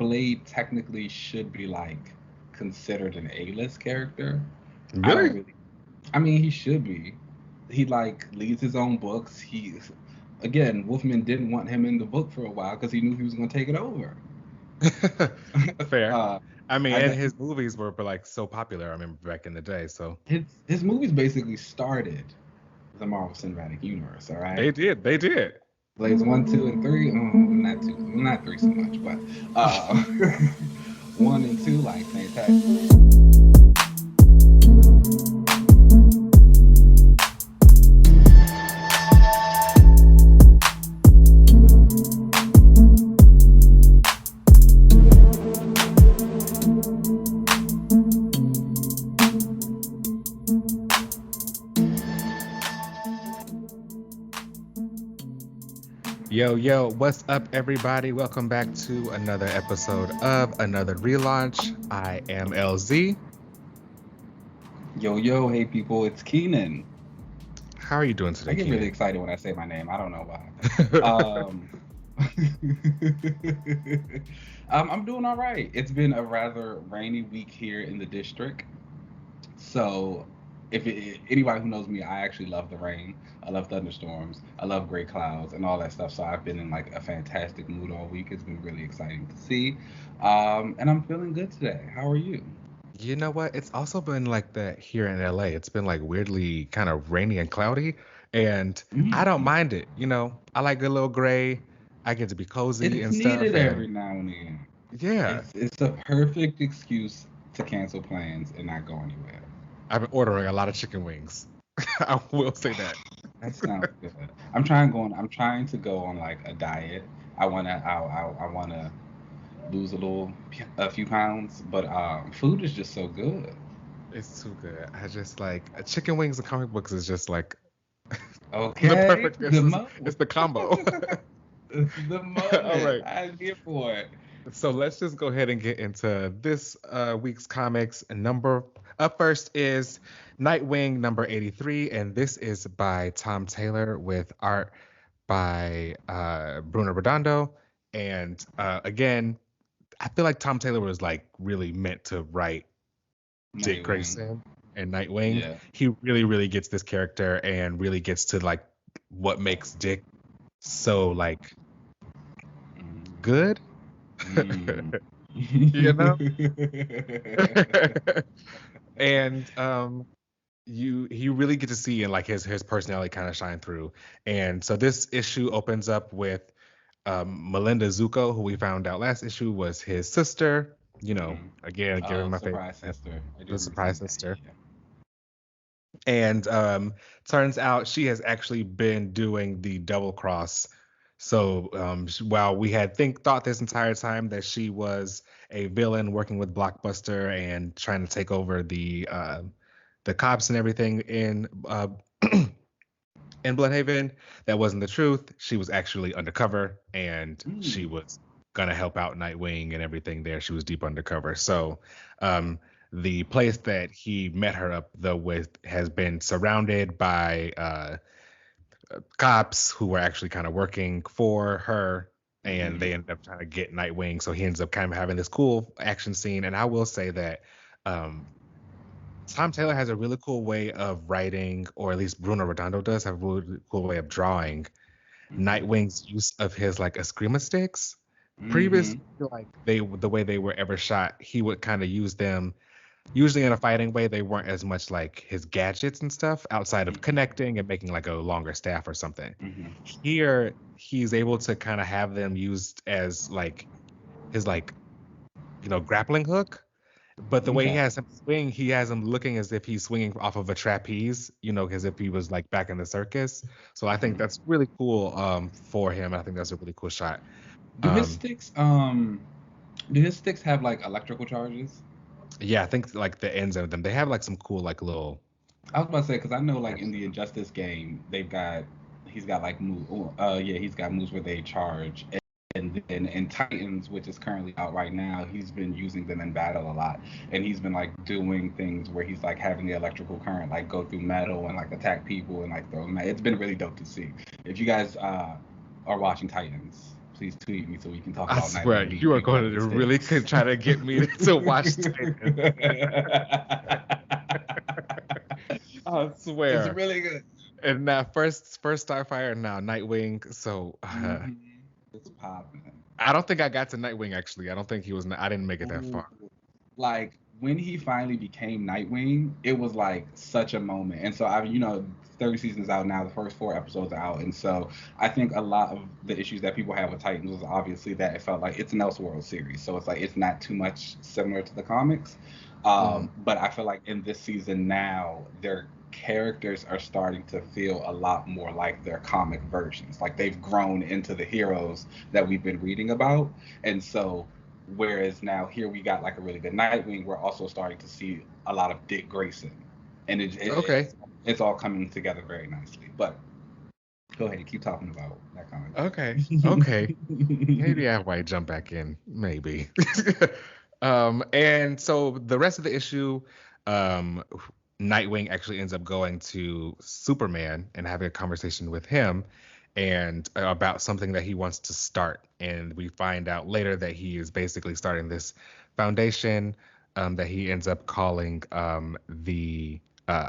Blade technically should be like considered an A-list character. I don't Really? really. I mean, he should be. He like leads his own books. Again, Wolfman didn't want him in the book for a while because he knew he was going to take it over. Fair. uh, I mean, I and got his movies were like so popular. I remember back in the day. So his movies basically started the Marvel Cinematic Universe. All right, they did. They did. Blades 1, 2, and 3. Not two, not three so much, but one and two like fantastic. Yo, yo, what's up, everybody? Welcome back to another episode of another relaunch. I am LZ. Yo yo, hey people, it's Keenan. How are you doing I today, get really Keenan? excited when I say my name. I don't know why. I'm doing all right. It's been a rather rainy week here in the district. So, anybody who knows me, I actually love the rain. I love thunderstorms. I love gray clouds and all that stuff. So I've been in like a fantastic mood all week. It's been really exciting to see, and I'm feeling good today. How are you? You know what? It's also been like that here in LA. It's been like weirdly kind of rainy and cloudy, and I don't Mm. mind it. I like a little gray. I get to be It cozy is and stuff, needed every and now and again. yeah, It's a perfect excuse to cancel plans and not go anywhere. I've been ordering a lot of chicken wings. I will say that. That sounds good. I'm trying to go on like a diet. I wanna lose a few pounds, but food is just so good. It's too good. I just like chicken wings and comic books is just like the Okay, perfect. the mo It's the combo. the All moment. right. I'm here for it. So let's just go ahead and get into this week's comics. Number up first is Nightwing number 83, and this is by Tom Taylor with art by Bruno Redondo. And again, I feel like Tom Taylor was like really meant to write Dick Nightwing. Grayson and Nightwing. Yeah. He really, really gets this character and really gets to like what makes Dick so like good, Mm. you know? Mm. And you really get to see and like his personality kind of shine through. And so this issue opens up with Melinda Zuko, who we found out last issue was his sister. Mhm. Again, giving Oh, my favorite, surprise sister. I do the remember surprise seeing that. sister. Yeah. And turns out she has actually been doing the double cross. So while we had thought this entire time that she was a villain working with Blockbuster and trying to take over the cops and everything in Bloodhaven, that wasn't the truth. She was actually undercover and she Mm. was gonna help out Nightwing and everything there. She was deep undercover. So um, the place that he met her up though with has been surrounded by cops who were actually kind of working for her. And Mm-hmm. they ended up trying to get Nightwing, so he ends up kind of having this cool action scene. And I will say that um, Tom Taylor has a really cool way of writing, or at least Bruno Redondo does have a really cool way of drawing Mm-hmm. Nightwing's use of his like eskrima sticks. Mm-hmm. Previously, like the way they were ever shot, he would kind of use them. Usually in a fighting way, they weren't as much like his gadgets and stuff outside of connecting and making like a longer staff or something. Mm-hmm. Here, he's able to kind of have them used as like his like grappling hook, but the way he Okay. has him swing, he has him looking as if he's swinging off of a trapeze, as if he was like back in the circus. So I think Mm-hmm. that's really cool for him. I think that's a really cool shot. Do his Um sticks do his sticks have like electrical charges? yeah, I think like the ends of them, they have like some cool like little I was about to say because I know like in catches the in them. Injustice game he's got like yeah, he's got moves where they charge, and then in Titans, which is currently out right now, he's been using them in battle a lot, and he's been like doing things where he's like having the electrical current like go through metal and like attack people and like throw them. It's been really dope to see. If you guys are watching Titans, please tweet me so we can talk I about swear, Nightwing you are and cover going the to really stakes. try to get me to watch Titan. I It's swear. really good. And that first Starfire, now Nightwing. So Hmm. It's popping. I don't think I got to Nightwing actually. I don't think he was. I didn't make it that Ooh. far. Like when he finally became Nightwing, it was like such a moment. And so third season's out now. The first 4 episodes are out, and so I think a lot of the issues that people have with Titans was obviously that it felt like it's an Elseworld series, so it's like it's not too much similar to the comics. Mm. But I feel like in this season now, their characters are starting to feel a lot more like their comic versions. Like they've grown into the heroes that we've been reading about, and so whereas now here we got like a really good Nightwing, we're also starting to see a lot of Dick Grayson, and Okay. it's all coming together very nicely. But go ahead, keep talking about that comic Okay. Okay. book. Maybe I might jump back in. Maybe. And so the rest of the issue, um, Nightwing actually ends up going to Superman and having a conversation with him and about something that he wants to start. And we find out later that he is basically starting this foundation that he ends up calling the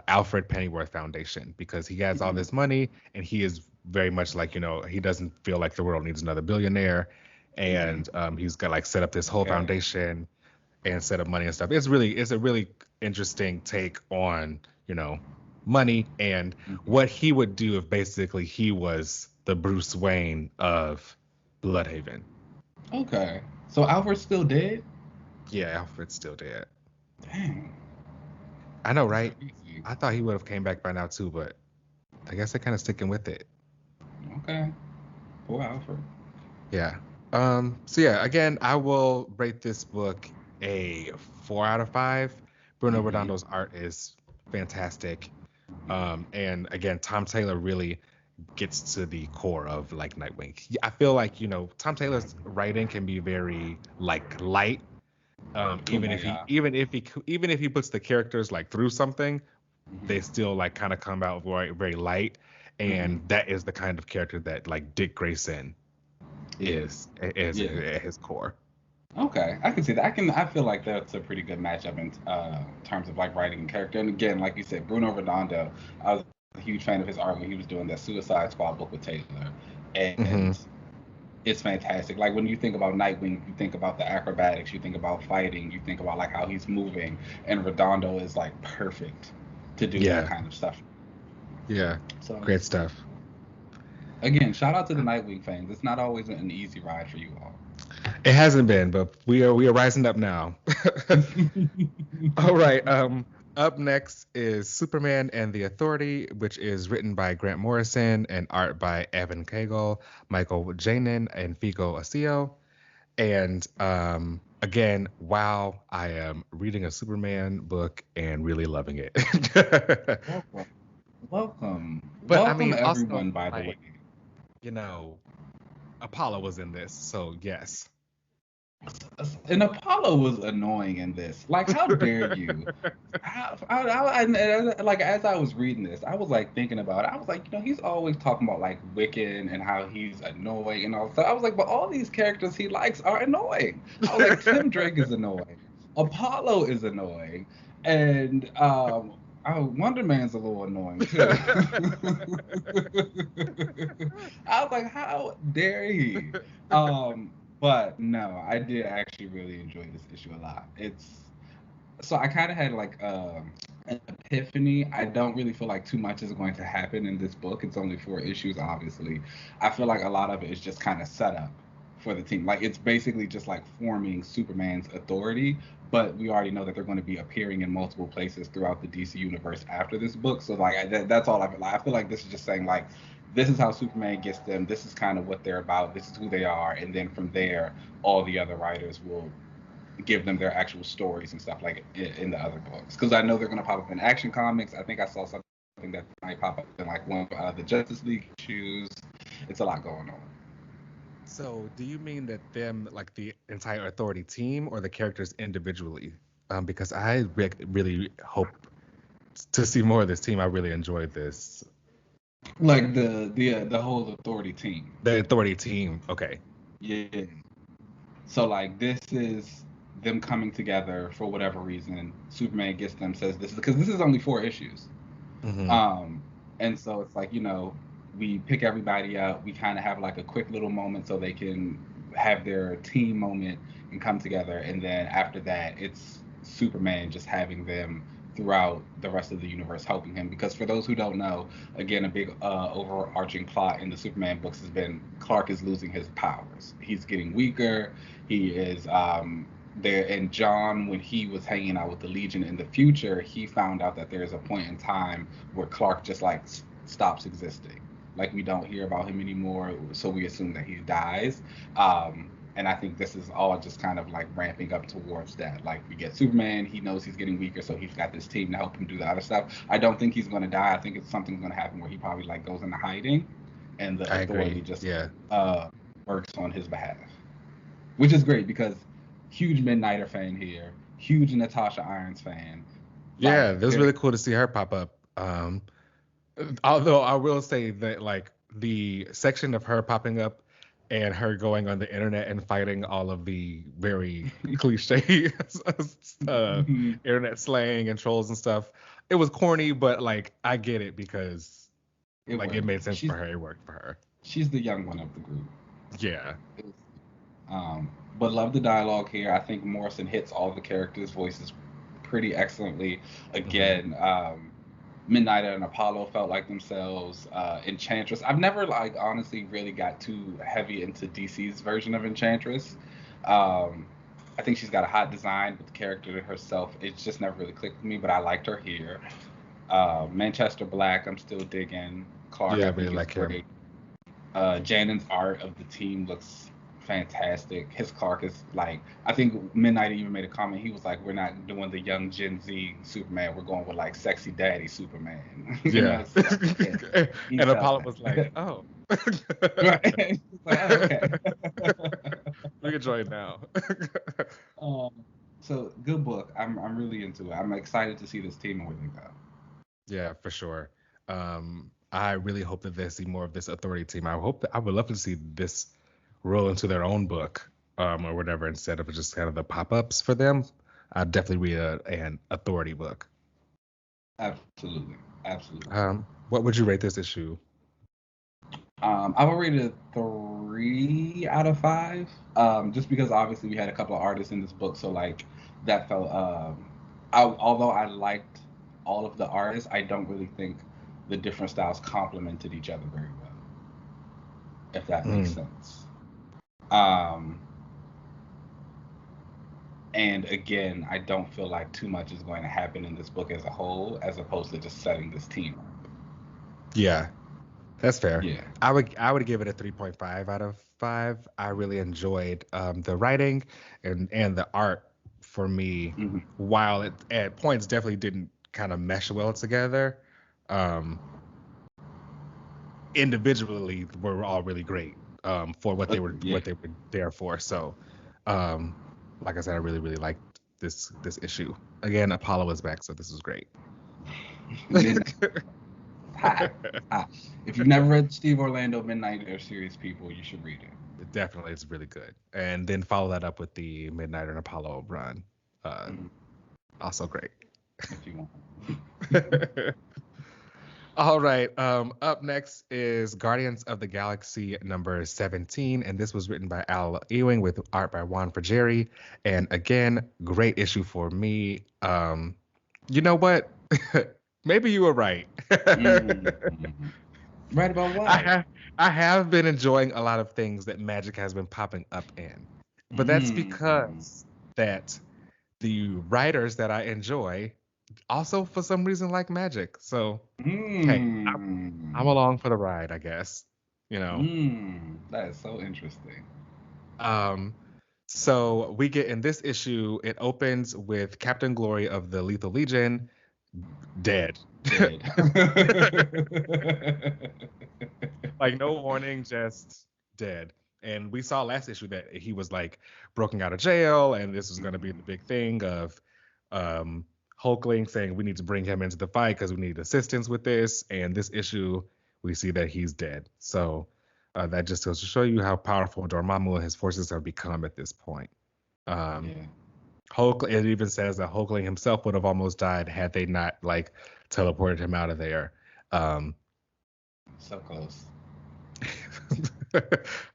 Alfred Pennyworth Foundation because he has all Mhm. this money and he is very much like, he doesn't feel like the world needs another billionaire. Mhm. And he's got like set up this whole Okay. foundation and set up money and stuff. It's a really interesting take on, money and Mhm. what he would do if basically he was the Bruce Wayne of Bloodhaven. Okay. So Alfred's still dead? Yeah, Alfred's still dead. Dang, I know, that's right? crazy. I thought he would have came back by now too, but I guess they're kind of sticking with it. Okay. Poor Alfred. Yeah. So yeah, again, I will rate this book a 4 out of 5. Bruno Hmm. Redondo's art is fantastic. And again, Tom Taylor really gets to the core of like Nightwing. I feel like, Tom Taylor's writing can be very like light. Oh my god. Even if he puts the characters like through something, they Hmm. still like kind of come out very, very light. Hmm. And that is the kind of character that like Dick Grayson is Yeah. at his core. Okay, I can see that. I feel like that's a pretty good matchup in terms of like writing and character. And again, like you said, Bruno Redondo, I was a huge fan of his art when he was doing that Suicide Squad book with Taylor, Hmm. and it's fantastic. Like when you think about Nightwing, you think about the acrobatics, you think about fighting, you think about like how he's moving, and Redondo is like perfect to do that Yeah, kind of stuff. yeah, So great stuff. again, shout out to the Nightwing fans. It's not always an easy ride for you all. It hasn't been, but we are rising up now. All right. Up next is Superman and the Authority, which is written by Grant Morrison and art by Evan Cagle, Michael Janin, and Figo Asio. And again, wow, I am reading a Superman book and really loving it. Welcome, welcome, But I welcome, mean, also everyone. By the way. like, you know, Apollo was in this, so yes. And Apollo was annoying in this. Like, how dare you? Like as I was reading this, I was like thinking about it. I was like, he's always talking about like Wiccan and how he's annoying and all that. I was like, but all these characters he likes are annoying. I was like, Tim Drake is annoying, Apollo is annoying, and Wonder Man's a little annoying too. I was like, how dare he? But no, I did actually really enjoy this issue a lot. It's so I kind of had like an epiphany. I don't really feel like too much is going to happen in this book. It's only 4 issues, obviously. I feel like a lot of it is just kind of set up for the team. Like it's basically just like forming Superman's authority, but we already know that they're going to be appearing in multiple places throughout the DC universe after this book. So like that's all I feel like. I feel like this is just saying like this is how Superman gets them. This is kind of what they're about. This is who they are, and then from there, all the other writers will give them their actual stories and stuff like in the other books. Because I know they're going to pop up in Action Comics. I think I saw something that might pop up in like one of the Justice League issues. It's a lot going on. So, do you mean that them, like the entire Authority team, or the characters individually? Because I really hope to see more of this team. I really enjoyed this. Like the whole Authority team. The Authority team. Okay. Yeah. So like this is them coming together for whatever reason. Superman gets them, says this is because this is only 4 issues. Hmm. Um, and so it's like, we pick everybody up. We kind of have like a quick little moment so they can have their team moment and come together. And then after that, it's Superman just having them throughout the rest of the universe helping him. Because for those who don't know, again, a big overarching plot in the Superman books has been Clark is losing his powers. He's getting weaker. He is there, and John, when he was hanging out with the Legion in the future, he found out that there's a point in time where Clark just like stops existing. Like we don't hear about him anymore, so we assume that he dies. And I think this is all just kind of like ramping up towards that. Like we get Superman, he knows he's getting weaker, so he's got this team to help him do the other stuff. I don't think he's going to die. I think it's something's going to happen where he probably like goes into hiding, and the I Authority agree. just Yeah. works on his behalf, which is great because huge Midnighter fan here, huge Natasha Irons fan. Yeah, Like it was there, really cool to see her pop up. Although I will say that like the section of her popping up and her going on the internet and fighting all of the very cliche uh, internet slang and trolls and stuff, it was corny, but like I get it because it like it worked. made sense for her. It worked for her. She's the young one of the group. Yeah. Um, but love the dialogue here. I think Morrison hits all the characters' voices pretty excellently. Hmm. Again, Midnighter and Apollo felt like themselves. Enchantress. I've never like honestly really got too heavy into DC's version of Enchantress. Um, I think she's got a hot design, but the character herself, it's just never really clicked with me. But I liked her here. Manchester Black, I'm still digging. Clark, Yeah, I I really think is like him. great. Janen's art of the team looks fantastic. His Clark is like, I think Midnight even made a comment. He was like, "We're not doing the young Gen Z Superman. We're going with like sexy daddy Superman." Yeah. So like, yeah, he And felt Apollo was like, that. oh. Right? He's like, "Oh, okay." We can join now. um, so good book. I'm really into it. I'm excited to see this team and where they go. Yeah, for sure. I really hope that they see more of this authority team. I hope that I would love to see this roll into their own book, or whatever, instead of just kind of the pop-ups for them. I'd definitely read an authority book. Absolutely, absolutely. What would you rate this issue? I would rate it a 3 out of 5. Just because obviously we had a couple of artists in this book, so like that felt. Although I liked all of the artists, I don't really think the different styles complemented each other very well, if that makes Mm, sense. Um, and again, I don't feel like too much is going to happen in this book as a whole, as opposed to just setting this team up. yeah, that's fair. Yeah. I would give it a 3.5 out of 5. I really enjoyed the writing and the art for me, Hmm. while it at points definitely didn't kind of mesh well together. Um, Individually were all really great for Yeah. what they were there for. So, um, like I said, I really really liked this issue. Again, Apollo is back, so this is great. Midnight. Hot. Hot. If you've never read Steve Orlando Midnight Air series, people, you should read it. Definitely, it's really good. And then follow that up with the Midnight and Apollo run. Uh, Mhm. Also great. If you want. All right. Up next is Guardians of the Galaxy number 17, and this was written by Al Ewing with art by Juan Frigeri. And again, great issue for me. You know what? Maybe you were right. Mhm. Right about I what? have I have been enjoying a lot of things that Magic has been popping up in, but that's Mm. because that the writers that I enjoy also for some reason like Magic. So hey, I'm Mm. along for the ride, I guess. You know. That is so interesting. Um, so we get in this issue, it opens with Captain Glory of the Lethal Legion dead. Dead. Like no warning, just dead. And we saw last issue that he was like broken out of jail, and this was going to be the big thing of um, Hulkling saying we need to bring him into the fight because we need assistance with this. And this issue, we see that he's dead. So That just goes to show you how powerful Dormammu and his forces have become at this point. Um, Yeah. Hulk, it even says that Hulkling himself would have almost died had they not like teleported him out of there. Um, So close.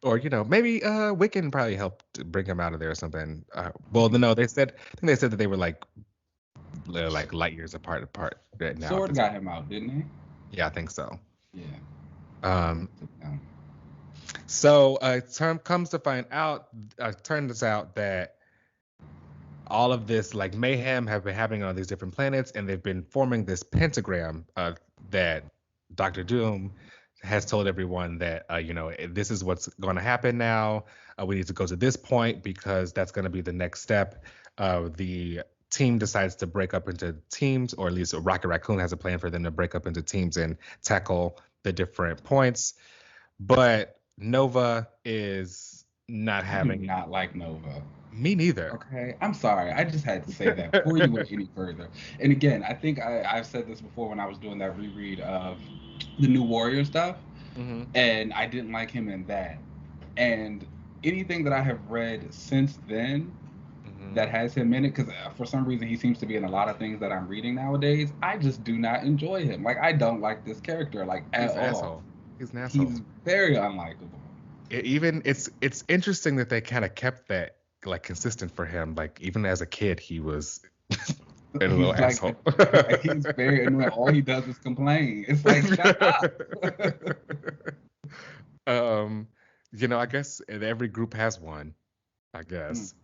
or maybe Wiccan probably helped bring him out of there or something. Well, no, I think they said that they were like light years apart now. Sword got him out, didn't he? Yeah, I think so. Yeah. Um, Yeah. so comes to find out, turns out that all of this like mayhem have been happening on these different planets, and they've been forming this pentagram that Doctor Doom has told everyone that this is what's going to happen now. We need to go to this point because that's going to be the next step. The team decides to break up into teams, or at least Rocket Raccoon has a plan for them to break up into teams and tackle the different points. But Nova is not having. Not like Nova. Me neither. Okay, I'm sorry. I just had to say that before you went any further. And again, I think I've said this before when I was doing that reread of the New Warrior stuff, and I didn't like him in that. And anything that I have read since then that has him in it, because for some reason he seems to be in a lot of things that I'm reading nowadays, I just do not enjoy him. Like, I don't like this character, like, at all. Asshole. He's an asshole. He's very unlikable. It's interesting that they kind of kept that like consistent for him. Like even as a kid, he was a little asshole. He's very annoying. All he does is complain. It's like, shut up. I guess every group has one. I guess.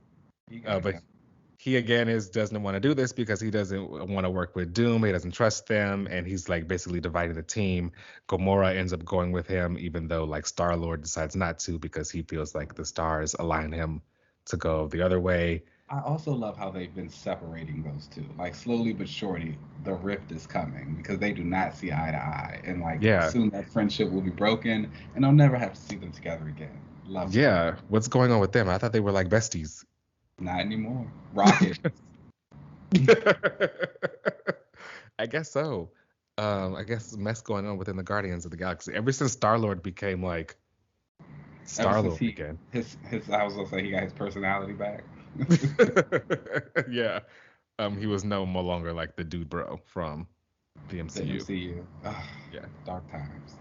But Go. he again doesn't want to do this because he doesn't want to work with Doom. He doesn't trust them, and he's like basically dividing the team. Gamora ends up going with him, even though like Star-Lord decides not to because he feels like the stars align him to go the other way. I also love how they've been separating those two. Like slowly but surely, the rift is coming because they do not see eye to eye, and like soon that friendship will be broken, and I'll never have to see them together again. Love. Yeah, what's going on with them? I thought they were like besties. Not anymore. Rocket. I guess so. I guess mess going on within the Guardians of the Galaxy. Ever since Star-Lord became like Star-Lord again. I was gonna say he got his personality back. Yeah. He was no longer like the dude bro from the MCU. The MCU. Yeah. Dark times.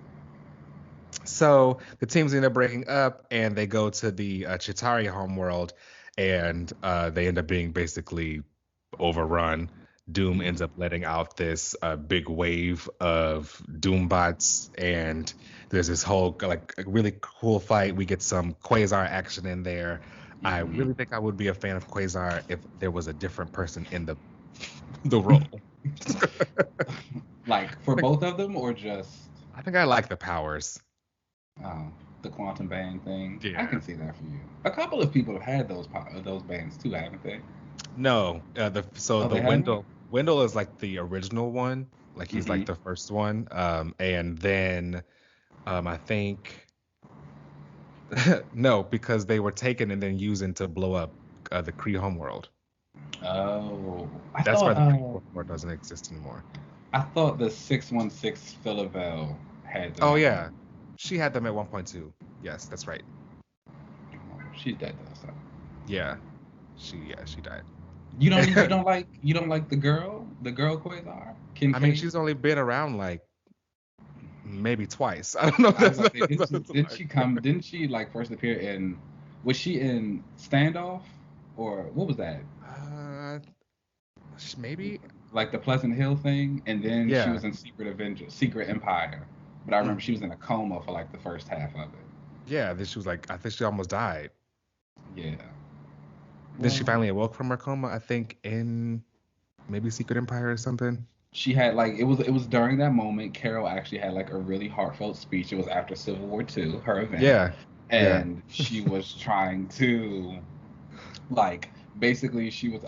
So the teams end up breaking up and they go to the Chitauri homeworld, and they end up being basically overrun. Doom ends up letting out this big wave of Doombots, and there's this whole like really cool fight. We get some Quasar action in there. I really think I would be a fan of Quasar if there was a different person in the role. Like for both of them, or just? I think I like the powers. The quantum band thing. Yeah. I can see that for you. A couple of people have had those bands too, haven't they? No. The Wendell is like the original one. Like he's like the first one. And then I think no, because they were taken and then used to blow up the Kree homeworld. Oh. That's why the Kree homeworld doesn't exist anymore. I thought the 616 Philavel had them. Oh yeah. She had them at 1.2. Yes, that's right. She's dead though, so. Yeah. She died. You don't like the girl Quasar? I mean, she's only been around like maybe twice. I don't know. Didn't she like first appear in? Was she in Standoff, or what was that? Maybe like the Pleasant Hill thing, and then she was in Secret Empire. But I remember she was in a coma for like the first half of it. Yeah, then she was like, I think she almost died. Yeah. Then she finally awoke from her coma, I think, in maybe Secret Empire or something. She had like it was during that moment. Carol actually had like a really heartfelt speech. It was after Civil War II, her event. Yeah. And she was trying to like basically she was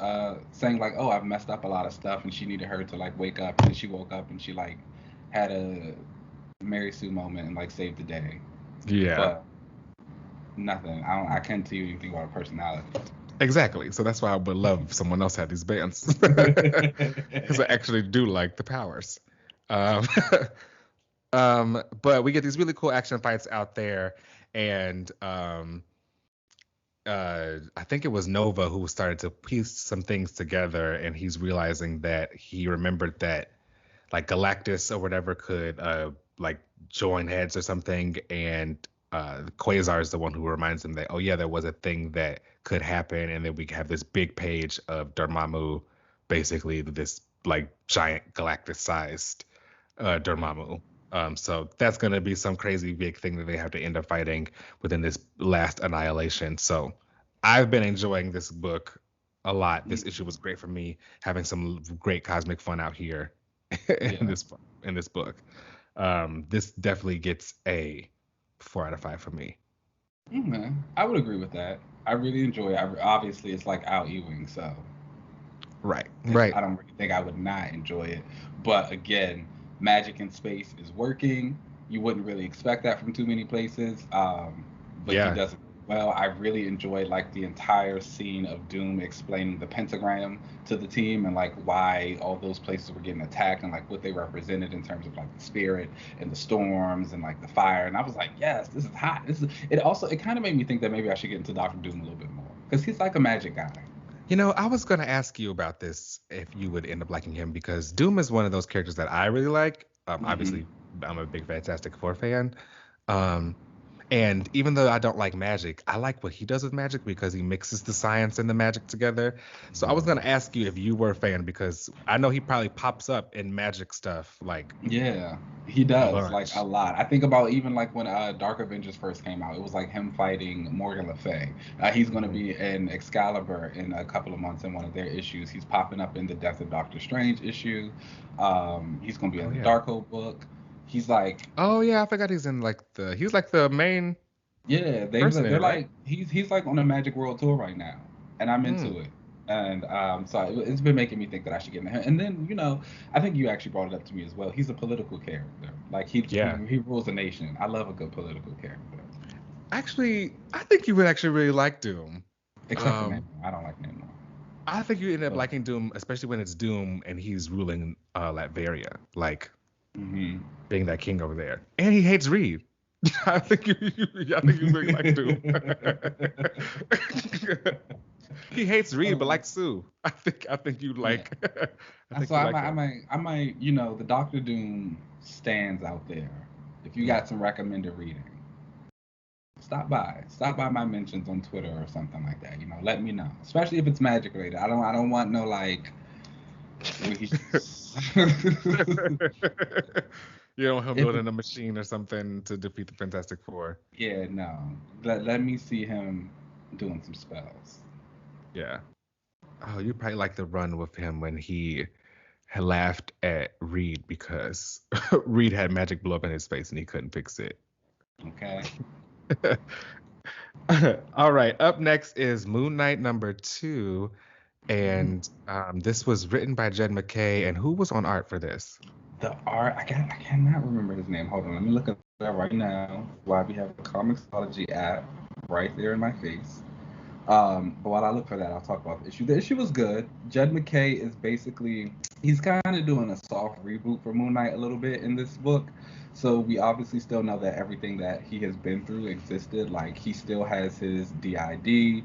saying like, oh, I've messed up a lot of stuff, and she needed her to like wake up, and she woke up and she like had a Mary Sue moment and like saved the day. Yeah. But nothing. I can't tell you anything about her personality. Exactly. So that's why I would love if someone else had these bands. Because I actually do like the powers. But we get these really cool action fights out there. and I think it was Nova who started to piece some things together, and he's realizing that he remembered that like Galactus or whatever could like join heads or something, and Quasar is the one who reminds him that, oh yeah, there was a thing that could happen, and then we have this big page of Dormammu, basically this like giant Galactus-sized Dormammu. So that's going to be some crazy big thing that they have to end up fighting within this last annihilation. So I've been enjoying this book a lot. This issue was great for me, having some great cosmic fun out here in this book. This definitely gets a 4 out of 5 for me. Okay. I would agree with that. I really enjoy it. Obviously, it's like Al Ewing, so Right. I don't really think I would not enjoy it. But again, magic in space is working. You wouldn't really expect that from too many places. But he Yeah. does it well. I really enjoyed like the entire scene of Doom explaining the pentagram to the team and like why all those places were getting attacked and like what they represented in terms of like the spirit and the storms and like the fire. And I was like, yes, this is hot. It kind of made me think that maybe I should get into Doctor Doom a little bit more because he's like a magic guy. You know, I was going to ask you about this if you would end up liking him, because Doom is one of those characters that I really like. Hmm. Obviously, I'm a big Fantastic Four fan. Um, and even though I don't like magic, I like what he does with magic because he mixes the science and the magic together. So I was going to ask you if you were a fan, because I know he probably pops up in magic stuff like Yeah, he a does like a bunch. lot. I think about even like when Dark Avengers first came out, it was like him fighting Morgan Le Fay. He's going to Mhm. be in Excalibur in a couple of months in one of their issues. He's popping up in the Death of Doctor Strange issue. He's going to be Oh in the yeah. Darkhold book. He's like, Oh yeah, I forgot he's like the main yeah, person in they're it, right? like he's like on a Magic World tour right now, and I'm Mm, into it. And so it's been making me think that I should get into him. And then I think you actually brought it up to me as well. He's a political character. Like yeah. he rules a nation. I love a good political character. Actually, I think you would actually really like Doom. Except for Namor. Um, I don't like Namor. I think you end up But liking Doom, especially when it's Doom and he's ruling Latveria, like hmm being that king over there. And he hates Reed. I think you really like Doom. He hates Reed, but um, likes Sue. I think you yeah. like I think So you like him. I might, the Doctor Doom stands out there. If you Mm. got some recommended reading, stop by my mentions on Twitter or something like that. Let me know, especially if it's magic related. I don't want no like where he's just You don't want him if building a machine or something to defeat the Fantastic Four. yeah, no, let me see him doing some spells. Yeah. Oh, you probably like the run with him when he had laughed at Reed because Reed had magic blow up in his face and he couldn't fix it. Okay. All right. Up next is Moon Knight #2. Mhm. And this was written by Jed McKay. And who was on art for this? The art I cannot remember his name. Hold on, let me look at that right now. Why we have the Comixology app right there in my face. But while I look for that, I'll talk about the issue. The issue was good. Jed McKay is basically he's kind of doing a soft reboot for Moon Knight a little bit in this book. So we obviously still know that everything that he has been through existed. Like he still has his DID.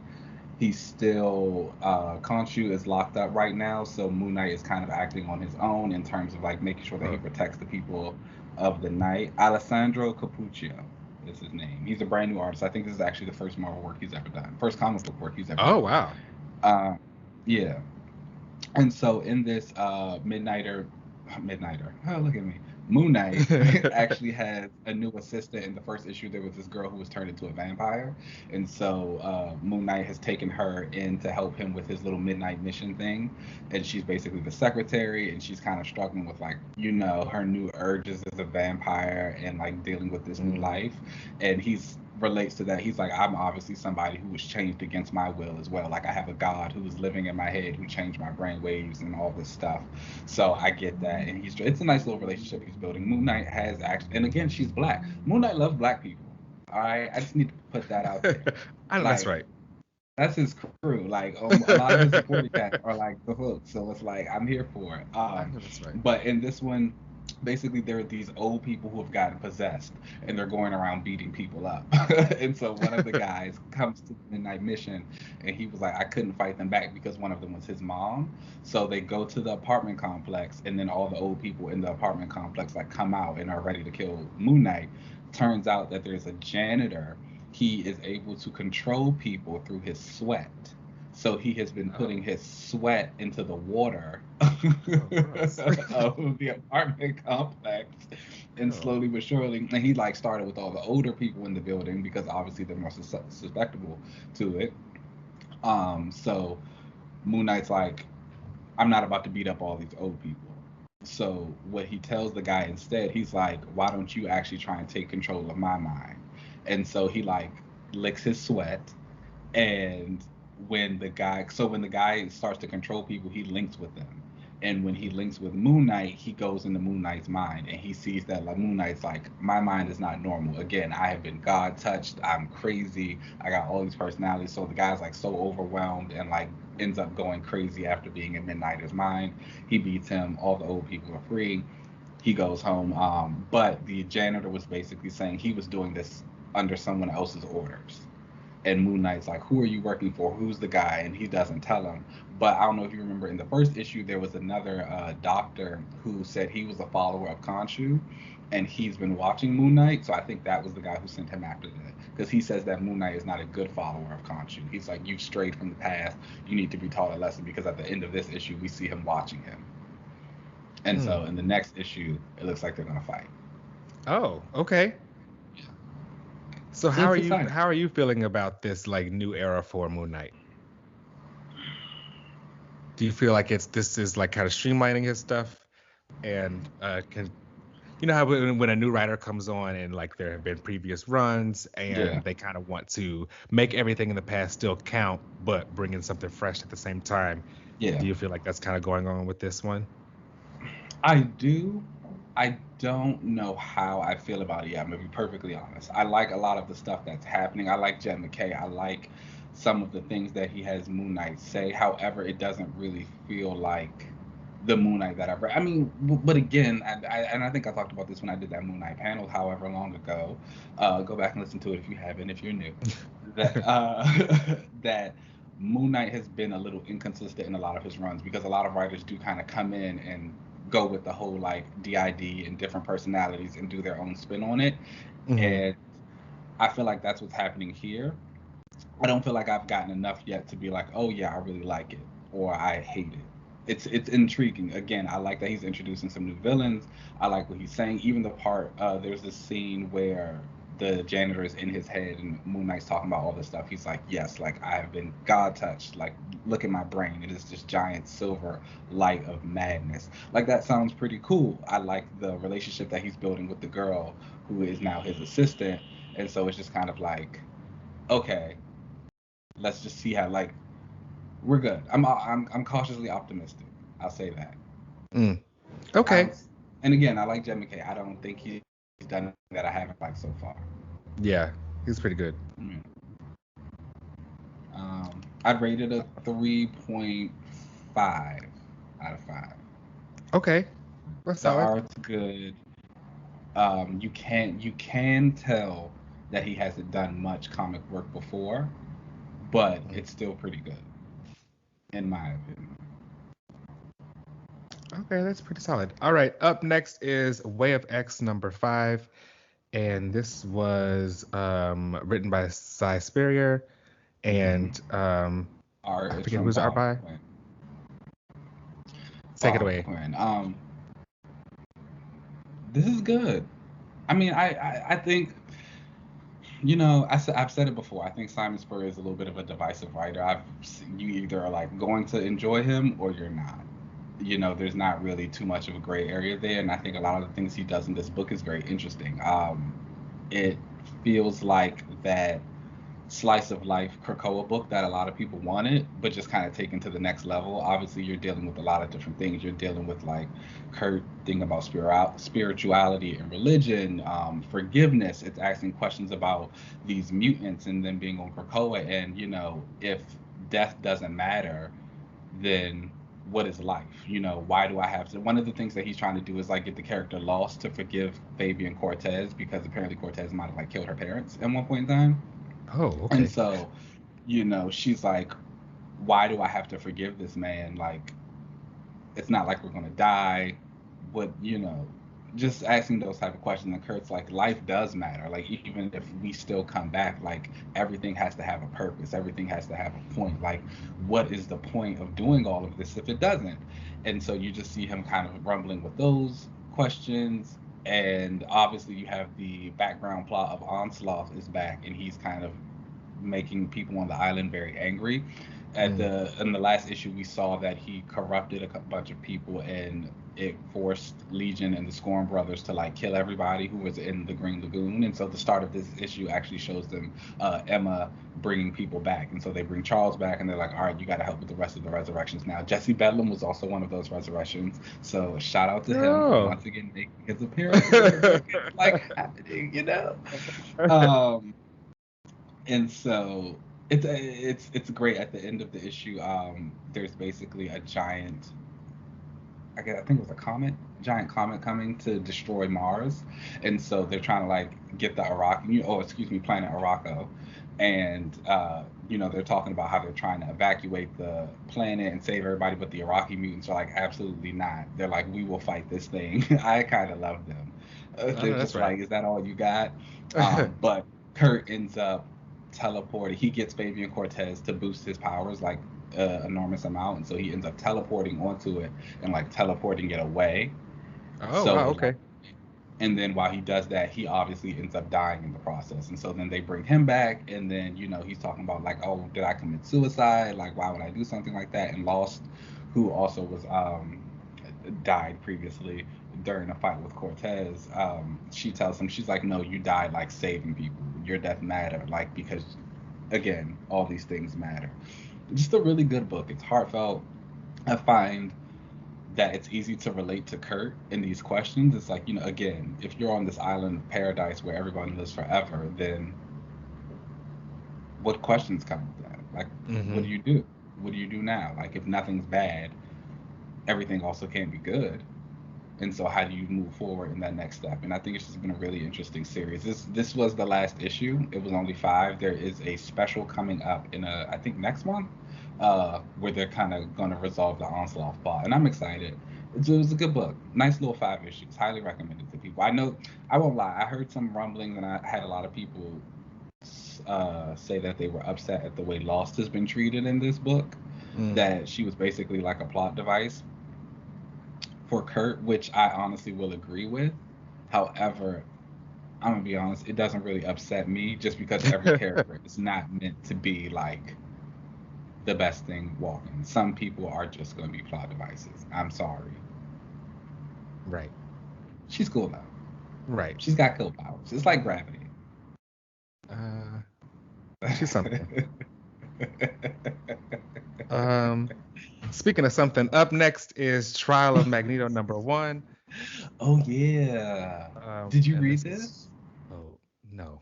He's still Khonshu is locked up right now, so Moon Knight is kind of acting on his own in terms of like making sure that he Oh, protects the people of the night. Alessandro Capuccio is his name. He's a brand new artist. I think this is actually the first Marvel work he's ever done, first comic book work he's ever oh done. wow. Uh, yeah, and so in this Midnighter, oh look at me, Moon Knight actually has a new assistant. In the first issue, there was this girl who was turned into a vampire, and so Moon Knight has taken her in to help him with his little midnight mission thing, and she's basically the secretary, and she's kind of struggling with like her new urges as a vampire and like dealing with this new Mm. life, and he's relates to that. He's like, I'm obviously somebody who was changed against my will as well. Like I have a God who is living in my head who changed my brain waves and all this stuff. So I get that, and it's a nice little relationship he's building. Moon Knight has actually, and again, she's black. Moon Knight loves black people. All right, I just need to put that out there. I know that's Like right. that's his crew. Like a lot of his supporting cast are like the Hook, so it's like I'm here for it. I know that's right. But in this one, basically there are these old people who have gotten possessed and they're going around beating people up. And so one of the guys comes to the midnight mission and he was like, I couldn't fight them back because one of them was his mom. So they go to the apartment complex and then all the old people in the apartment complex like come out and are ready to kill Moon Knight. Turns out that there's a janitor. He is able to control people through his sweat. So he has been Oh, putting his sweat into the water oh, gross. of the apartment complex, and Oh. slowly but surely, and he like started with all the older people in the building because obviously they're more susceptible to it. So Moon Knight's like, I'm not about to beat up all these old people. So what he tells the guy instead, he's like, why don't you actually try and take control of my mind? And so he like licks his sweat, and when the guy starts to control people, he links with them. And when he Mhm. links with Moon Knight, he goes into Moon Knight's mind and he sees that like Moon Knight's like, my mind is not normal. Again, I have been God touched. I'm crazy. I got all these personalities. So the guy's like so overwhelmed and like ends up going crazy after being in Midnighter's mind. He beats him. All the old people are free. He goes home. But the janitor was basically saying he was doing this under someone else's orders. And Moon Knight's like, who are you working for? Who's the guy? And he doesn't tell him. But I don't know if you remember in the first issue, there was another doctor who said he was a follower of Khonshu, and he's been watching Moon Knight. So I think that was the guy who sent him after that, because he says that Moon Knight is not a good follower of Khonshu. He's like, you've strayed from the path. You need to be taught a lesson, because at the end of this issue, we see him watching him. And Hmm. so in the next issue, it looks like they're gonna fight. Oh, okay. So So it's exciting. how are you feeling about this like new era for Moon Knight? Do you feel like it's this is like kind of streamlining his stuff and can you know how when a new writer comes on and like there have been previous runs Yeah, and they kind of want to make everything in the past still count but bring in something fresh at the same time. yeah. Do you feel like that's kind of going on with this one? I do. I don't know how I feel about it yet. I'm gonna be perfectly honest. I like a lot of the stuff that's happening. I like Jed McKay. I like some of the things that he has Moon Knight say. However, it doesn't really feel like the Moon Knight that I've read. I mean, but again, and I think I talked about this when I did that Moon Knight panel, however long ago. Go back and listen to it if you haven't, if you're new. That that Moon Knight has been a little inconsistent in a lot of his runs, because a lot of writers do kind of come in and go with the whole like DID and different personalities and do their own spin on it. Hmm. And I feel like that's what's happening here. I don't feel like I've gotten enough yet to be like, oh yeah, I really like it or I hate it. It's intriguing. Again, I like that he's introducing some new villains. I like what he's saying. Even the part there's this scene where the janitor is in his head and Moon Knight's talking about all this stuff. He's like, yes, like I have been God touched. Like look at my brain. It is this giant silver light of madness. Like that sounds pretty cool. I like the relationship that he's building with the girl who is now his assistant. And so it's just kind of like, okay, let's just see how like we're good. I'm cautiously optimistic. I'll say that. Mm. I don't, Okay. and again, I like Jed McKay. I don't think he's done anything that I haven't liked so far. Yeah, he's pretty good. Mm. I'd rate it a 3.5 out of 5. Okay, that's The solid. art's good. You can tell that he hasn't done much comic work before, but Mm. it's still pretty good in my opinion. Okay, that's pretty solid. All right, up next is Way of X number 5, and this was written by Cy Spurrier, and Mm-hmm. Art I is forget from who's the art Bob by. Quinn. Take it Bob away. Quinn. This is good. I mean, I think, I've said it before. I think Simon Spurrier is a little bit of a divisive writer. You either are like going to enjoy him or you're not. There's not really too much of a gray area there, and I think a lot of the things he does in this book is very interesting. It feels like that slice of life Krakoa book that a lot of people wanted, but just kind of taken to the next level. Obviously, you're dealing with a lot of different things. You're dealing with like Kurt thinking about spirituality and religion, forgiveness. It's asking questions about these mutants and then being on Krakoa. And if death doesn't matter, then what is life? Why do I have to? One of the things that he's trying to do is like get the character Lost to forgive Fabian Cortez because apparently Cortez might have like killed her parents at one point in time. Oh, And okay. so, she's like, why do I have to forgive this man? Like, it's not like we're gonna die. What just asking those type of questions. And Kurt's like, life does matter. Like, even if we still come back, like everything has to have a purpose. Everything has to have a point. Like, what is the point of doing all of this if it doesn't? And so you just see him kind of rumbling with those questions. And obviously, you have the background plot of Onslaught is back, and he's kind of making people on the island very angry. Mm. In the last issue, we saw that he corrupted a bunch of people, and it forced Legion and the Scorn Brothers to like kill everybody who was in the Green Lagoon. And so the start of this issue actually shows them Emma bringing people back, and so they bring Charles back, and they're like, all right, you got to help with the rest of the resurrections now. Jesse Bedlam was also one of those resurrections, so shout out to him for Oh. once again making his appearance wherever it's like happening. Um, and so it's great. At the end of the issue, there's basically a giant, I think it was a comet, giant comet coming to destroy Mars, and so they're trying to like get the planet Araco, and they're talking about how they're trying to evacuate the planet and save everybody, but the Iraqi mutants are like, absolutely not. They're like, we will fight this thing. I kind of love them. I They're know that's just right. like, is that all you got? But Kurt ends up teleporting. He gets Fabian Cortez to boost his powers like enormous amount, and so he ends up teleporting onto it and like teleporting it away. Oh, So wow, like, okay. and then while he does that, he obviously ends up dying in the process. And so then they bring him back, and then he's talking about like, oh, did I commit suicide? Like, why would I do something like that? And Lost, who also was died previously during a fight with Cortez, she tells him, she's like, no, you died like saving people. Your death mattered, like because again, all these things matter. Just a really good book. It's heartfelt. I find that it's easy to relate to Kurt in these questions. It's like, again, if you're on this island of paradise where everyone lives forever, then what questions come with that? Like, what Hmm. do you do? What do you do now? Like, if nothing's bad, everything also can't be good. And so, how do you move forward in that next step? And I think it's just been a really interesting series. This was the last issue. It was only 5. There is a special coming up in I think next month, where they're kind of going to resolve the Onslaught plot, and I'm excited. It was a good book. Nice little 5 issues. Highly recommended to people. I know. I won't lie. I heard some rumblings, and I had a lot of people say that they were upset at the way Lost has been treated in this book. Mm. That she was basically like a plot device for Kurt, which I honestly will agree with. However, I'm gonna be honest, it doesn't really upset me just because every character is not meant to be like the best thing walking. Some people are just gonna be plot devices. I'm sorry. Right. She's cool though. Right. She's got cool powers. It's like gravity. Uh, she's something. Um, Speaking of something, up next is Trial of Magneto #1. Oh yeah. Did you And read this this? is, oh, no.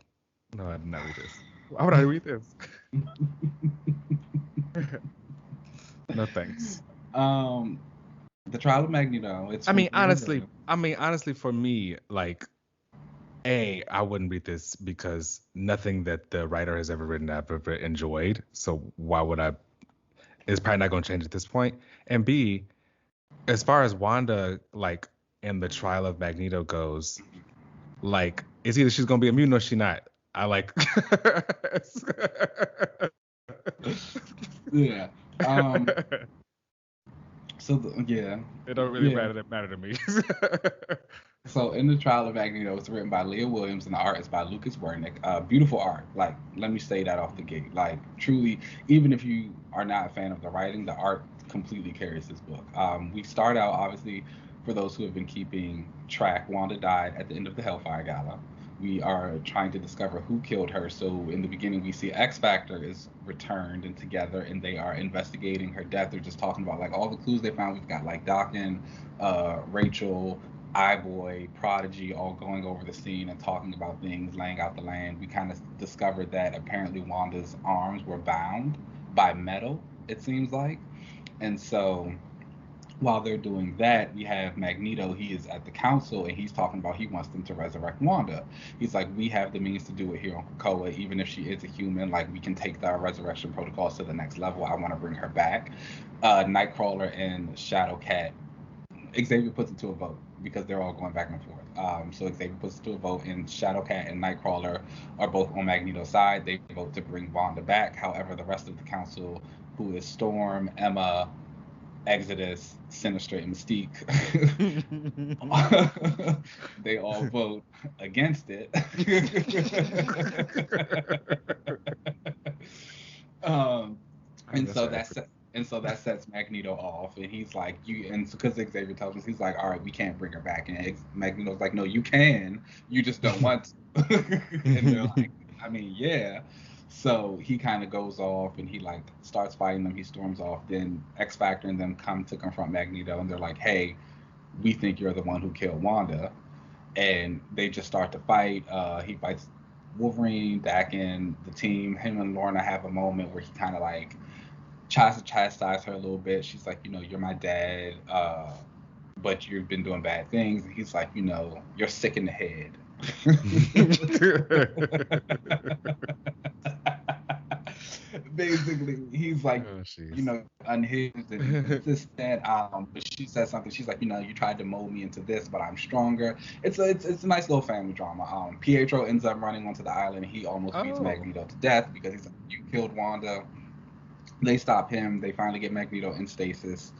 No, I did not read this. Why would I read this? No thanks. um, the Trial of Magneto. It's I from mean, Three honestly, Hungarian. for me, like, I wouldn't read this because nothing that the writer has ever written I've ever enjoyed. So why would I? It's probably not going to change at this point. And B, as far as Wanda, like, and the trial of Magneto goes, like, it's either she's going to be immune or she not. I like. Yeah. Um. Yeah. It don't really Yeah. matter to me. So in the Trial of Magneto, it's written by Leah Williams and the art is by Lucas Wernick. Beautiful art. Like, let me say that off the gate. Like, truly, even if you are not a fan of the writing, the art completely carries this book. We start out, obviously, for those who have been keeping track, Wanda died at the end of the Hellfire Gala. We are trying to discover who killed her. So in the beginning, we see X Factor is returned and together, and they are investigating her death. They're just talking about like all the clues they found. We've got like Dakin, Rachel, iBoy, Prodigy, all going over the scene and talking about things, laying out the land. We kind of discovered that apparently Wanda's arms were bound by metal, it seems like. And so While they're doing that, we have Magneto. He is at the council and he's talking about he wants them to resurrect Wanda. He's like, we have the means to do it here on Krakoa, even if she is a human. Like, we can take the resurrection protocols to the next level. I want to bring her back. Nightcrawler and Shadowcat. Xavier puts it to a vote because they're all going back and forth. So Xavier puts it to a vote, and Shadowcat and Nightcrawler are both on Magneto's side. They vote to bring Wanda back. However, the rest of the council, who is Storm, Emma, Exodus, Sinister, and Mystique, they all vote against it. um, Oh, and that's so right. that sets Magneto off, and he's like, "You." And because Xavier tells us, he's like, "All right, we can't bring her back." And Magneto's like, "No, you can. You just don't want to." And they're like, "I mean, yeah." So he kind of goes off, and he like starts fighting them. He storms off. Then X Factor and them come to confront Magneto, and they're like, "Hey, we think you're the one who killed Wanda." And they just start to fight. He fights Wolverine, Daken, the team. Him and Lorna have a moment where he kind of like tries to chastise her a little bit. She's like, you're my dad, but you've been doing bad things. And he's like, you're sick in the head. Basically, he's like, Oh, jeez. unhinged and inconsistent. But she says something. She's like, you tried to mold me into this, but I'm stronger. It's a nice little family drama. Pietro ends up running onto the island. He almost beats Oh. Magneto to death because he's like, you killed Wanda. They stop him. They finally get Magneto in stasis.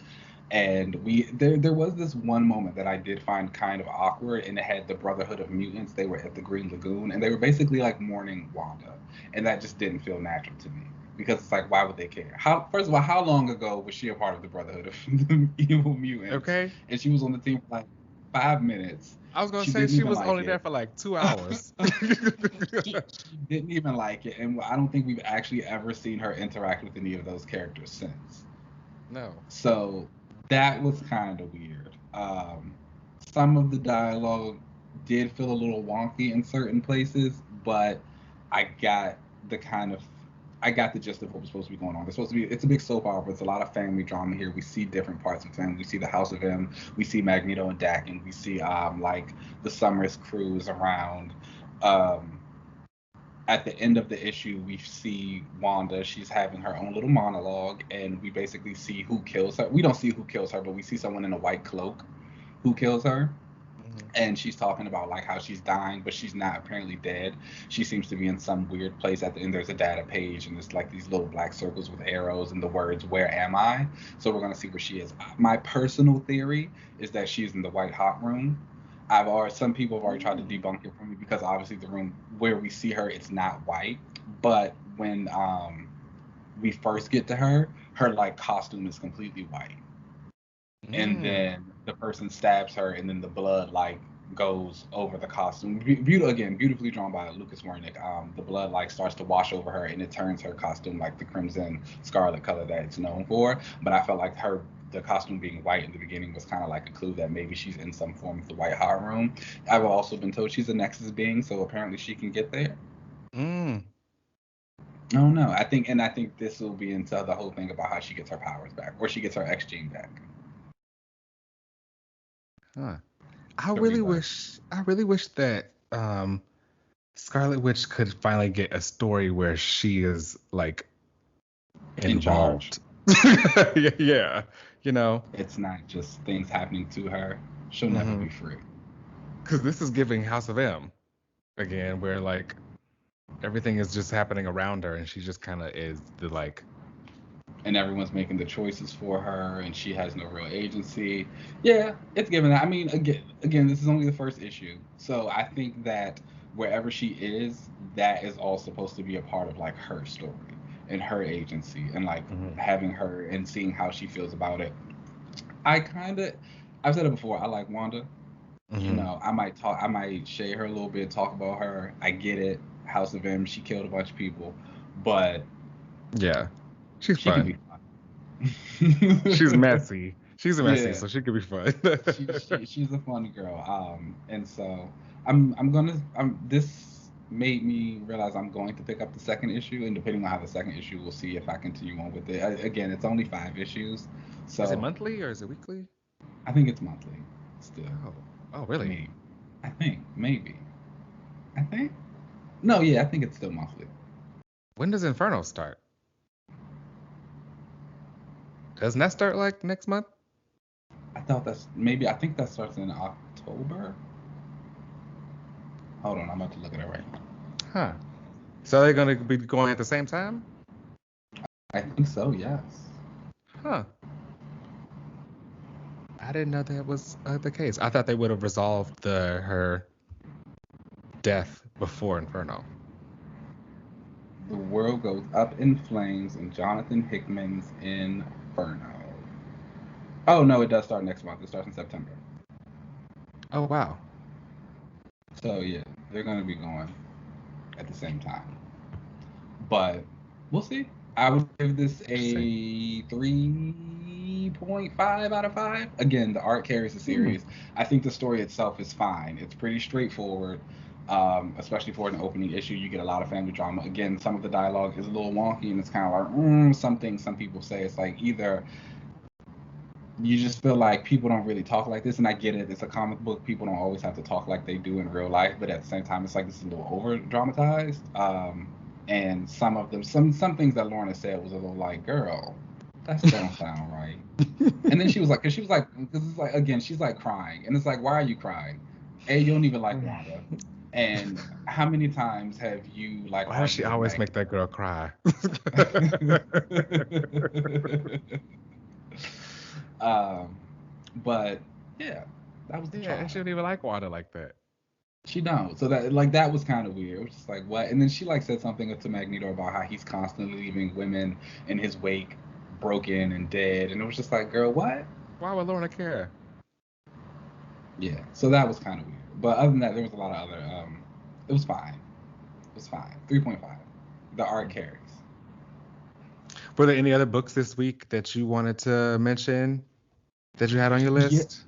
And there was this one moment that I did find kind of awkward, and it had the Brotherhood of Mutants. They were at the Green Lagoon, and they were basically like mourning Wanda, and that just didn't feel natural to me because it's like, why would they care? How First of all, how long ago was she a part of the Brotherhood of the Evil Mutants? Okay. And she was on the team for like 5 minutes. I was gonna She say didn't she even was like only there it. for like 2 hours. She didn't even like it, and I don't think we've actually ever seen her interact with any of those characters since. No. So that was kind of weird. Some of the dialogue did feel a little wonky in certain places, but I got the kind of I got the gist of what was supposed to be going on. It's a big soap opera. It's a lot of family drama here. We see different parts of family. We see the House of M. We see Magneto and Daken. We see like the Summers cruise around. Um, at the end of the issue, we see Wanda. She's having her own little monologue, and we basically see who kills her. We don't see who kills her, but we see someone in a white cloak who kills her. Mhm. And she's talking about like how she's dying, but she's not apparently dead. She seems to be in some weird place. At the end, there's a data page, and it's like these little black circles with arrows and the words "Where am I?" So we're gonna see where she is. My personal theory is that she's in the white hot room. Some people have already tried to Mm. debunk it for me because obviously the room where we see her, it's not white. But when we first get to her like costume is completely white, and Mm. then the person stabs her, and then the blood like goes over the costume. Again, beautifully drawn by Lucas Wernick. The blood like starts to wash over her, and it turns her costume like the crimson scarlet color that it's known for. But I felt like the costume being white in the beginning was kind of like a clue that maybe she's in some form of the White Hot Room. I've also been told she's a Nexus being, so apparently she can get there. Mm. I don't know. I think this will be into the whole thing about how she gets her powers back, or she gets her X gene back. Huh. Could be both. I really wish that Scarlet Witch could finally get a story where she is like In charge. involved. Yeah, yeah. You know, It's not just things happening to her. She'll never hmm be free. because this is giving House of M again, where like everything is just happening around her, and she just kind of is the like, And everyone's making the choices for her, and she has no real agency. Yeah, it's given that. I mean, again, this is only the first issue, so I think that wherever she is, that is all supposed to be a part of like her story and her agency, and like hmm having her and seeing how she feels about it. I kind of, I've said it before. I like Wanda. hmm I might shade her a little bit, talk about her. I get it. House of M, she killed a bunch of people, but yeah, she's she can fun. be fun. She's messy. She's messy, Yeah, so she could be fun. she's a fun girl. And so I'm gonna this. made me realize I'm going to pick up the second issue, and depending on how the second issue, we'll see if I continue on with it. Again, it's only 5 issues, Is it so monthly or is it weekly? I think it's monthly still. Oh, oh, really? Maybe. I think maybe. I think. No, yeah, I think it's still monthly. When does Inferno start? Doesn't that start like next month? I thought that's maybe. I think that starts in October. Hold on, I'm about to look at it right now. Huh. So they're gonna be going at the same time? I think so. Yes. Huh. I didn't know that was the case. I thought they would have resolved her death before Inferno. The world goes up in flames in Jonathan Hickman's Inferno. Oh no, it does start next month. It starts in September. Oh wow. So yeah, they're gonna be going at the same time. But we'll see. I would give this Interesting. a 3.5 out of 5. Again, the art carries the Hmm. series. I think the story itself is fine. It's pretty straightforward, especially for an opening issue. You get a lot of family drama. Again, some of the dialogue is a little wonky, and it's kind of like some things some people say. It's like either you just feel like people don't really talk like this, and I get it. It's a comic book. People don't always have to talk like they do in real life, but at the same time, it's like this is a little over dramatized. And some of them, some things that Lorna said was a little like, "Girl, that don't sound right." And then she was like, because it's like again, she's like crying, and it's like, why are you crying? A, you don't even like Wanda, and how many times have you like Why does she argued with always make Magneto? that girl cry? um, but yeah, that was the Yeah, and she trial. don't even like water like that. She don't. So that was kind of weird. It was just like what? And then she like said something to Magneto about how he's constantly leaving women in his wake broken and dead, and it was just like, girl, what? Why would Lorna care? Yeah. So that was kind of weird. But other than that, there was a lot of other. It was fine. It was fine. 3.5. The art carries. Were there any other books this week that you wanted to mention that you had on your Yeah, list?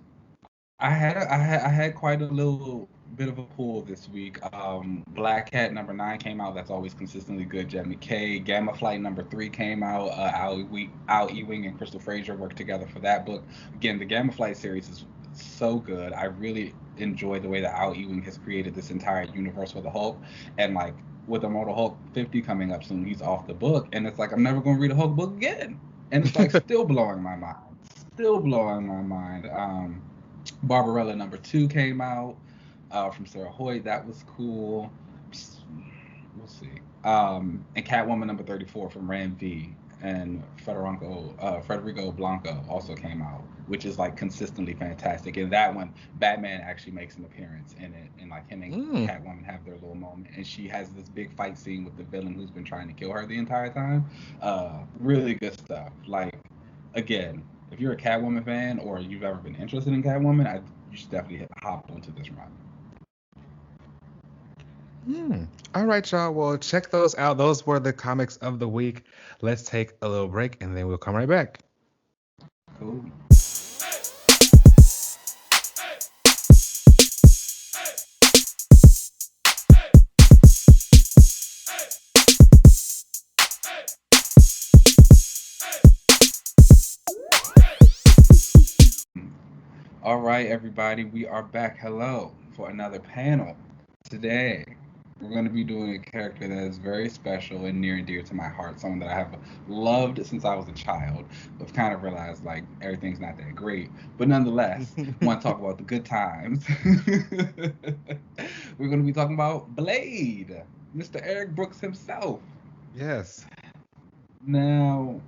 I had quite a little bit of a pull this week. Black Cat #9 came out. That's always consistently good. Jed McKay. Gamma Flight #3 came out. Al Ewing and Crystal Frazier worked together for that book. Again, the Gamma Flight series is so good. I really enjoy the way that Al Ewing has created this entire universe for the Hulk. And like with Immortal Hulk 50 coming up soon, he's off the book, and it's like I'm never going to read a Hulk book again. And it's like still blowing my mind. Still blowing my mind. Barbarella #2 came out from Sarah Hoyt. That was cool. We'll see. And Catwoman #34 from Ram V and Federico Blanco also came out, which is like consistently fantastic. And that one, Batman actually makes an appearance in it, and like him and Mm. Catwoman have their little moment. And she has this big fight scene with the villain who's been trying to kill her the entire time. Really good stuff. Like again, if you're a Catwoman fan or you've ever been interested in Catwoman, you should definitely hop onto this run. Hmm. All right, y'all. Well, check those out. Those were the comics of the week. Let's take a little break and then we'll come right back. Cool. All right, everybody, we are back. Hello for another panel. Today, we're going to be doing a character that is very special and near and dear to my heart, someone that I have loved since I was a child. I've kind of realized like everything's not that great, but nonetheless, want to talk about the good times. We're going to be talking about Blade, Mr. Eric Brooks himself. Yes. Now,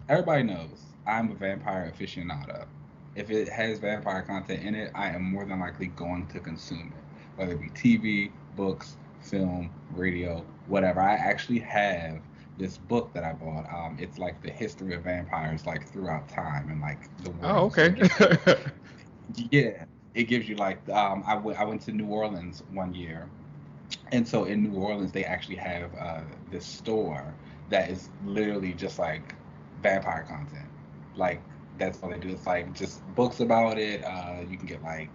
everybody knows I'm a vampire aficionado. If it has vampire content in it, I am more than likely going to consume it, whether it be TV, books, film, radio, whatever. I actually have this book that I bought. It's like the history of vampires, like throughout time and like the Oh, world. So okay. it gives you, yeah, it gives you like I went to New Orleans one year, and so in New Orleans, they actually have this store that is literally just like vampire content. Like that's all they do. It's like just books about it. You can get like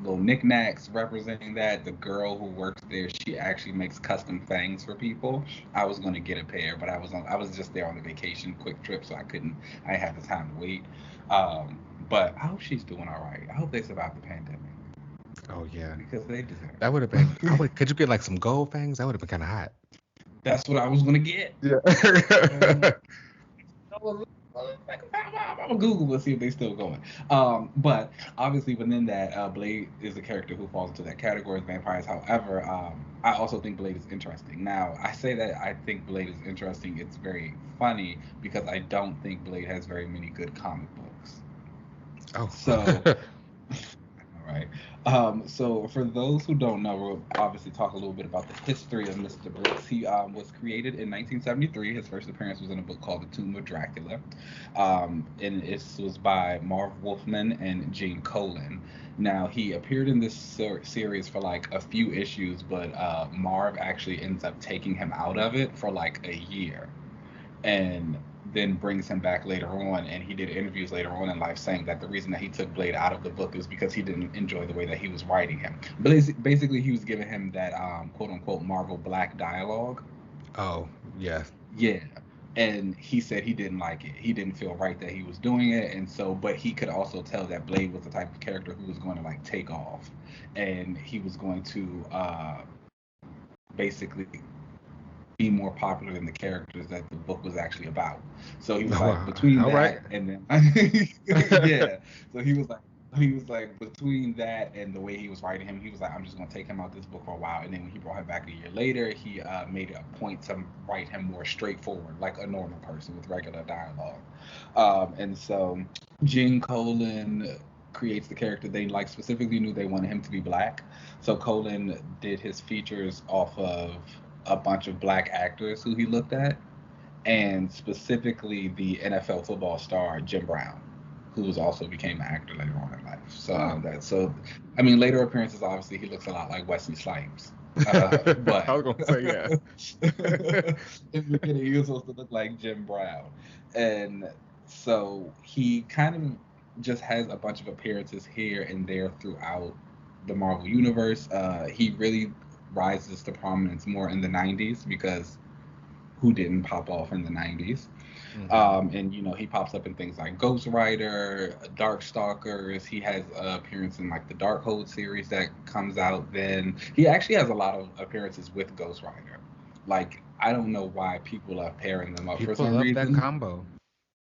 little knickknacks representing that. The girl who works there, she actually makes custom fangs for people. I was gonna get a pair, but I was just there on a vacation, quick trip, so I couldn't. I didn't have the time to wait. Um, but I hope she's doing all right. I hope they survived the pandemic Oh yeah, because they deserve that would have been. I it. would. Could you get like some gold fangs? That would have been kind of hot. That's what I was gonna get. Yeah. I was like, I'm gonna Google and see if they still going. But obviously within that, Blade is a character who falls into that category of vampires. However, I also think Blade is interesting. Now, I say that I think Blade is interesting. It's very funny because I don't think Blade has very many good comic books. Oh. So all right. So for those who don't know, we'll obviously talk a little bit about the history of Mr. Brooks. He was created in 1973. His first appearance was in a book called The Tomb of Dracula. And this was by Marv Wolfman and Gene Colan. Now, he appeared in this series for like a few issues, but Marv actually ends up taking him out of it for like a year, and then brings him back later on. And he did interviews later on in life saying that the reason that he took Blade out of the book is because he didn't enjoy the way that he was writing him. Basically, he was giving him that quote unquote Marvel Black dialogue. Oh yeah. Yeah. And he said he didn't like it. He didn't feel right that he was doing it. And so, but he could also tell that Blade was the type of character who was going to like take off. And he was going to basically be more popular than the characters that the book was actually about. So he was Oh, like between all right. that and then yeah. So he was like between that and the way he was writing him, he was like, I'm just gonna take him out this book for a while. And then when he brought him back a year later, he made it a point to write him more straightforward, like a normal person with regular dialogue. And so Gene Colan creates the character. They like specifically knew they wanted him to be black. So Colan did his features off of a bunch of black actors who he looked at, and specifically the NFL football star Jim Brown, who was also became an actor later on in life. So Oh. I mean, later appearances obviously he looks a lot like Wesley Snipes, I but was gonna say yeah. in the beginning he was supposed to look like Jim Brown, and so he kind of just has a bunch of appearances here and there throughout the Marvel universe. He really rises to prominence more in the 90s because who didn't pop off in the 90s? Hmm. And you know, he pops up in things like Ghost Rider, Darkstalkers. He has appearance in like the Darkhold series that comes out. Then he actually has a lot of appearances with Ghost Rider. Like I don't know why people are pairing them up for People some love that reason, combo.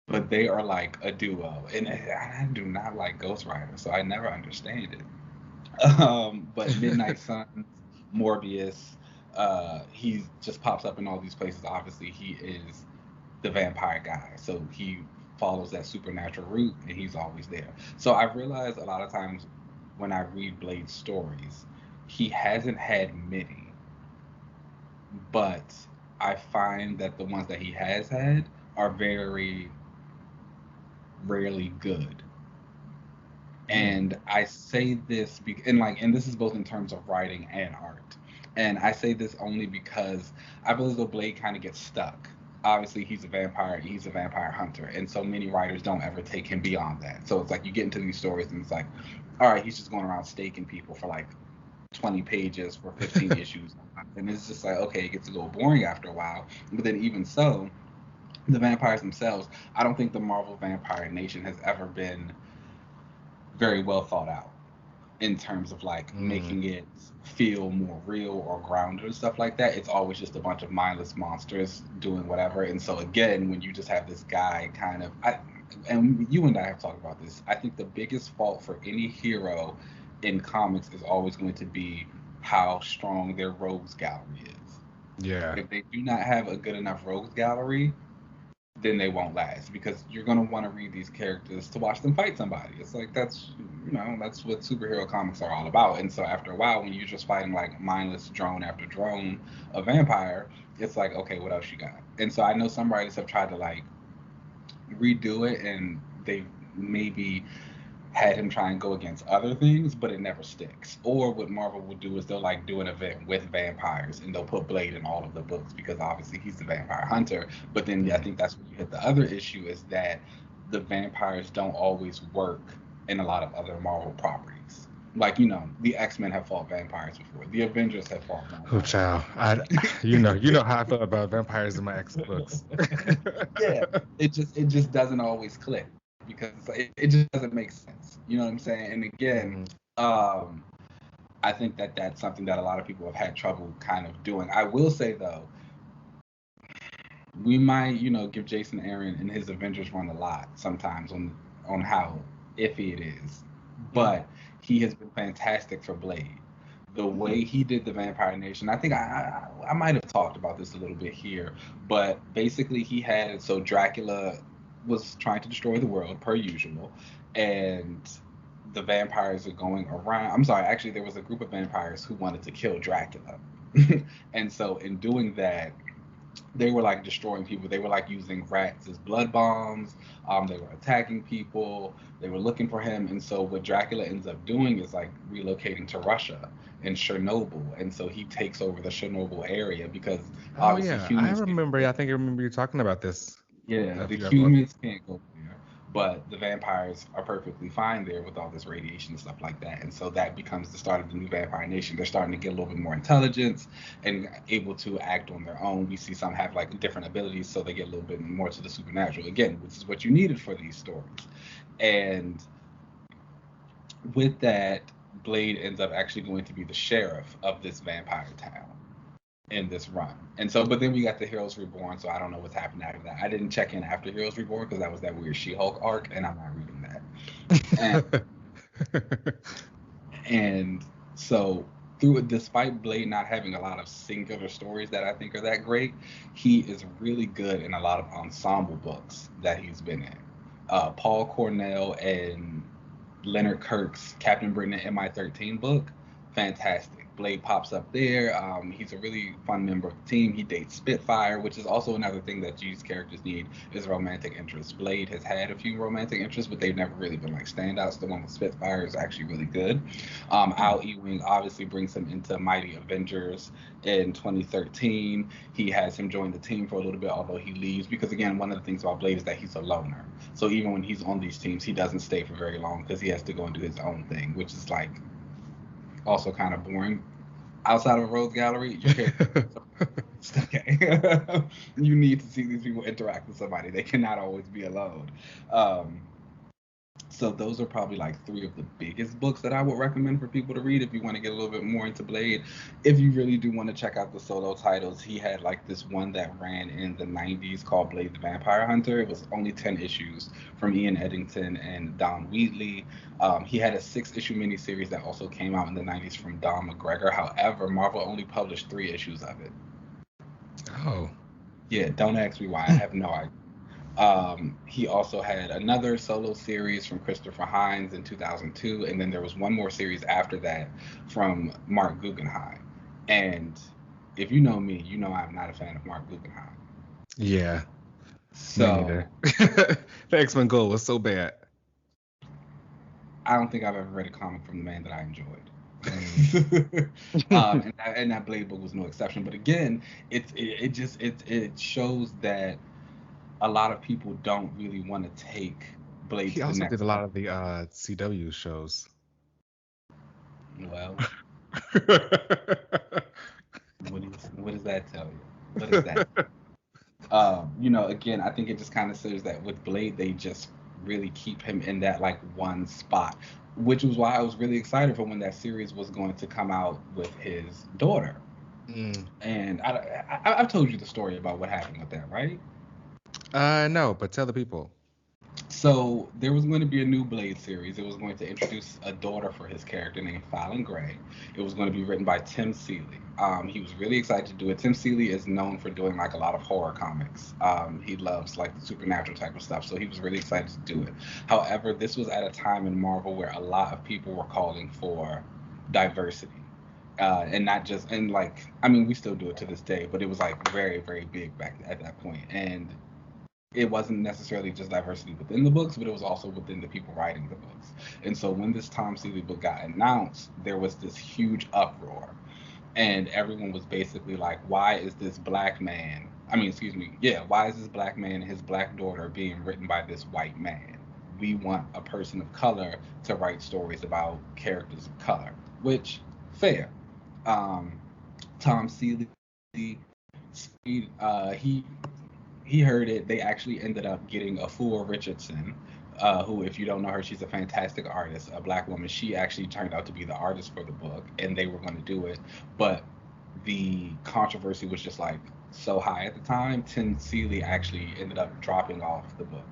but they are like a duo, and I do not like Ghost Rider, so I never understand it. But Midnight Suns, Morbius, he just pops up in all these places. Obviously, he is the vampire guy, so he follows that supernatural route, and he's always there. So I realize a lot of times when I read Blade's stories, he hasn't had many, but I find that the ones that he has had are very rarely good. Mm. And I say this and like and this is both in terms of writing and art. And I say this only because I feel as though Blade kind of gets stuck. Obviously he's a vampire, he's a vampire hunter, and so many writers don't ever take him beyond that. So it's like you get into these stories and it's like, all right, he's just going around staking people for like 20 pages for 15 issues. And it's just like, okay, it gets a little boring after a while. But then even so, the vampires themselves, I don't think the Marvel Vampire Nation has ever been very well thought out in terms of like Mm. making it feel more real or grounded and stuff like that. It's always just a bunch of mindless monsters doing whatever. And so again, when you just have this guy kind of and you and I have talked about this, I think the biggest fault for any hero in comics is always going to be how strong their rogues gallery is. Yeah. If they do not have a good enough rogues gallery, then they won't last because you're gonna want to read these characters to watch them fight somebody. It's like that's that's what superhero comics are all about. And so after a while, when you're just fighting like mindless drone after drone of vampire, it's like okay, what else you got? And so I know some writers have tried to like redo it, and they've maybe had him try and go against other things, but it never sticks. Or what Marvel will do is they'll like do an event with vampires and they'll put Blade in all of the books because obviously he's the vampire hunter. But then I Mm. think that's where you hit the other issue is that the vampires don't always work in a lot of other Marvel properties. Like, the X-Men have fought vampires before. The Avengers have fought Oh, vampires. child, you know how I feel about vampires in my X books. Yeah, it just doesn't always click because it just doesn't make sense. You know what I'm saying? And again, Hmm. um, I think that that's something that a lot of people have had trouble kind of doing. I will say though, we might, give Jason Aaron and his Avengers run a lot sometimes on how iffy it is, Mm. but he has been fantastic for Blade. The way he did the Vampire Nation, I think I might have talked about this a little bit here, but basically he had so Dracula was trying to destroy the world per usual, and the vampires are going around. I'm sorry, actually there was a group of vampires who wanted to kill Dracula, and so in doing that they were like destroying people. They were like using rats as blood bombs. They were attacking people. They were looking for him. And so what Dracula ends up doing is like relocating to Russia and Chernobyl. And so he takes over the Chernobyl area because Oh obviously yeah, I humans can't remember. go. I think I remember you talking about this Yeah, a the few episodes. humans can't go there, but the vampires are perfectly fine there with all this radiation and stuff like that. And so that becomes the start of the new vampire nation. They're starting to get a little bit more intelligence and able to act on their own. We see some have like different abilities, so they get a little bit more to the supernatural again, which is what you needed for these stories. And with that, Blade ends up actually going to be the sheriff of this vampire town in this run. And so, but then we got the Heroes Reborn, so I don't know what's happened after that. I didn't check in after Heroes Reborn because that was that weird She-Hulk arc, and I'm not reading that. And and so through it, despite Blade not having a lot of singular stories that I think are that great, he is really good in a lot of ensemble books that he's been in. Paul Cornell and Leonard Kirk's Captain Britain and MI13 book, fantastic. Blade pops up there. He's a really fun member of the team. He dates Spitfire, which is also another thing that these characters need is romantic interest. Blade has had a few romantic interests, but they've never really been like standouts. The one with Spitfire is actually really good. Hmm. Al Ewing obviously brings him into Mighty Avengers in 2013. He has him join the team for a little bit, although he leaves because again, one of the things about Blade is that he's a loner. So even when he's on these teams, he doesn't stay for very long because he has to go and do his own thing, which is like also kind of boring. Outside of a Rose Gallery, your character okay. You need to see these people interact with somebody. They cannot always be alone. Um, so those are probably like three of the biggest books that I would recommend for people to read if you want to get a little bit more into Blade. If you really do want to check out the solo titles, he had like this one that ran in the 90s called Blade the Vampire Hunter. It was only 10 issues from Ian Eddington and Don Wheatley. He had a 6 issue miniseries that also came out in the 90s from Don McGregor. However, Marvel only published 3 issues of it. Oh. Yeah, don't ask me why. I have no idea. He also had another solo series from Christopher Hines in 2002, and then there was one more series after that from Mark Guggenheim. And if you know me, you know I'm not a fan of Mark Guggenheim. Yeah, me So neither. The X-Men Gold was so bad. I don't think I've ever read a comic from the man that I enjoyed. Mm. And that Blade book was no exception. But again, it shows that a lot of people don't really want to take Blade He to the also did next a lot level. of the CW shows. Well, what does that tell you? What is that? Again, I think it just kind of says that with Blade, they just really keep him in that like one spot, which was why I was really excited for when that series was going to come out with his daughter. Mm. And I've told you the story about what happened with that, right? No, but tell the people. So there was going to be a new Blade series. It was going to introduce a daughter for his character named Fallon Gray. It was going to be written by Tim Seeley. He was really excited to do it. Tim Seeley is known for doing like a lot of horror comics. He loves like the supernatural type of stuff, so he was really excited to do it. However, this was at a time in Marvel where a lot of people were calling for diversity. And not just and like I mean we still do it to this day, but it was like very very big back at that point. And it wasn't necessarily just diversity within the books, but it was also within the people writing the books. And so when this Tom Seeley book got announced, there was this huge uproar. And everyone was basically like, why is this black man? I mean, excuse me, yeah, why is this black man and his black daughter being written by this white man? we want a person of color to write stories about characters of color, which fair. Um, Tom Seeley, he heard it. They actually ended up getting a Afua Richardson, who, if you don't know her, she's a fantastic artist, a black woman. She actually turned out to be the artist for the book, and they were going to do it, but the controversy was just like so high at the time. Tim Seeley actually ended up dropping off the book.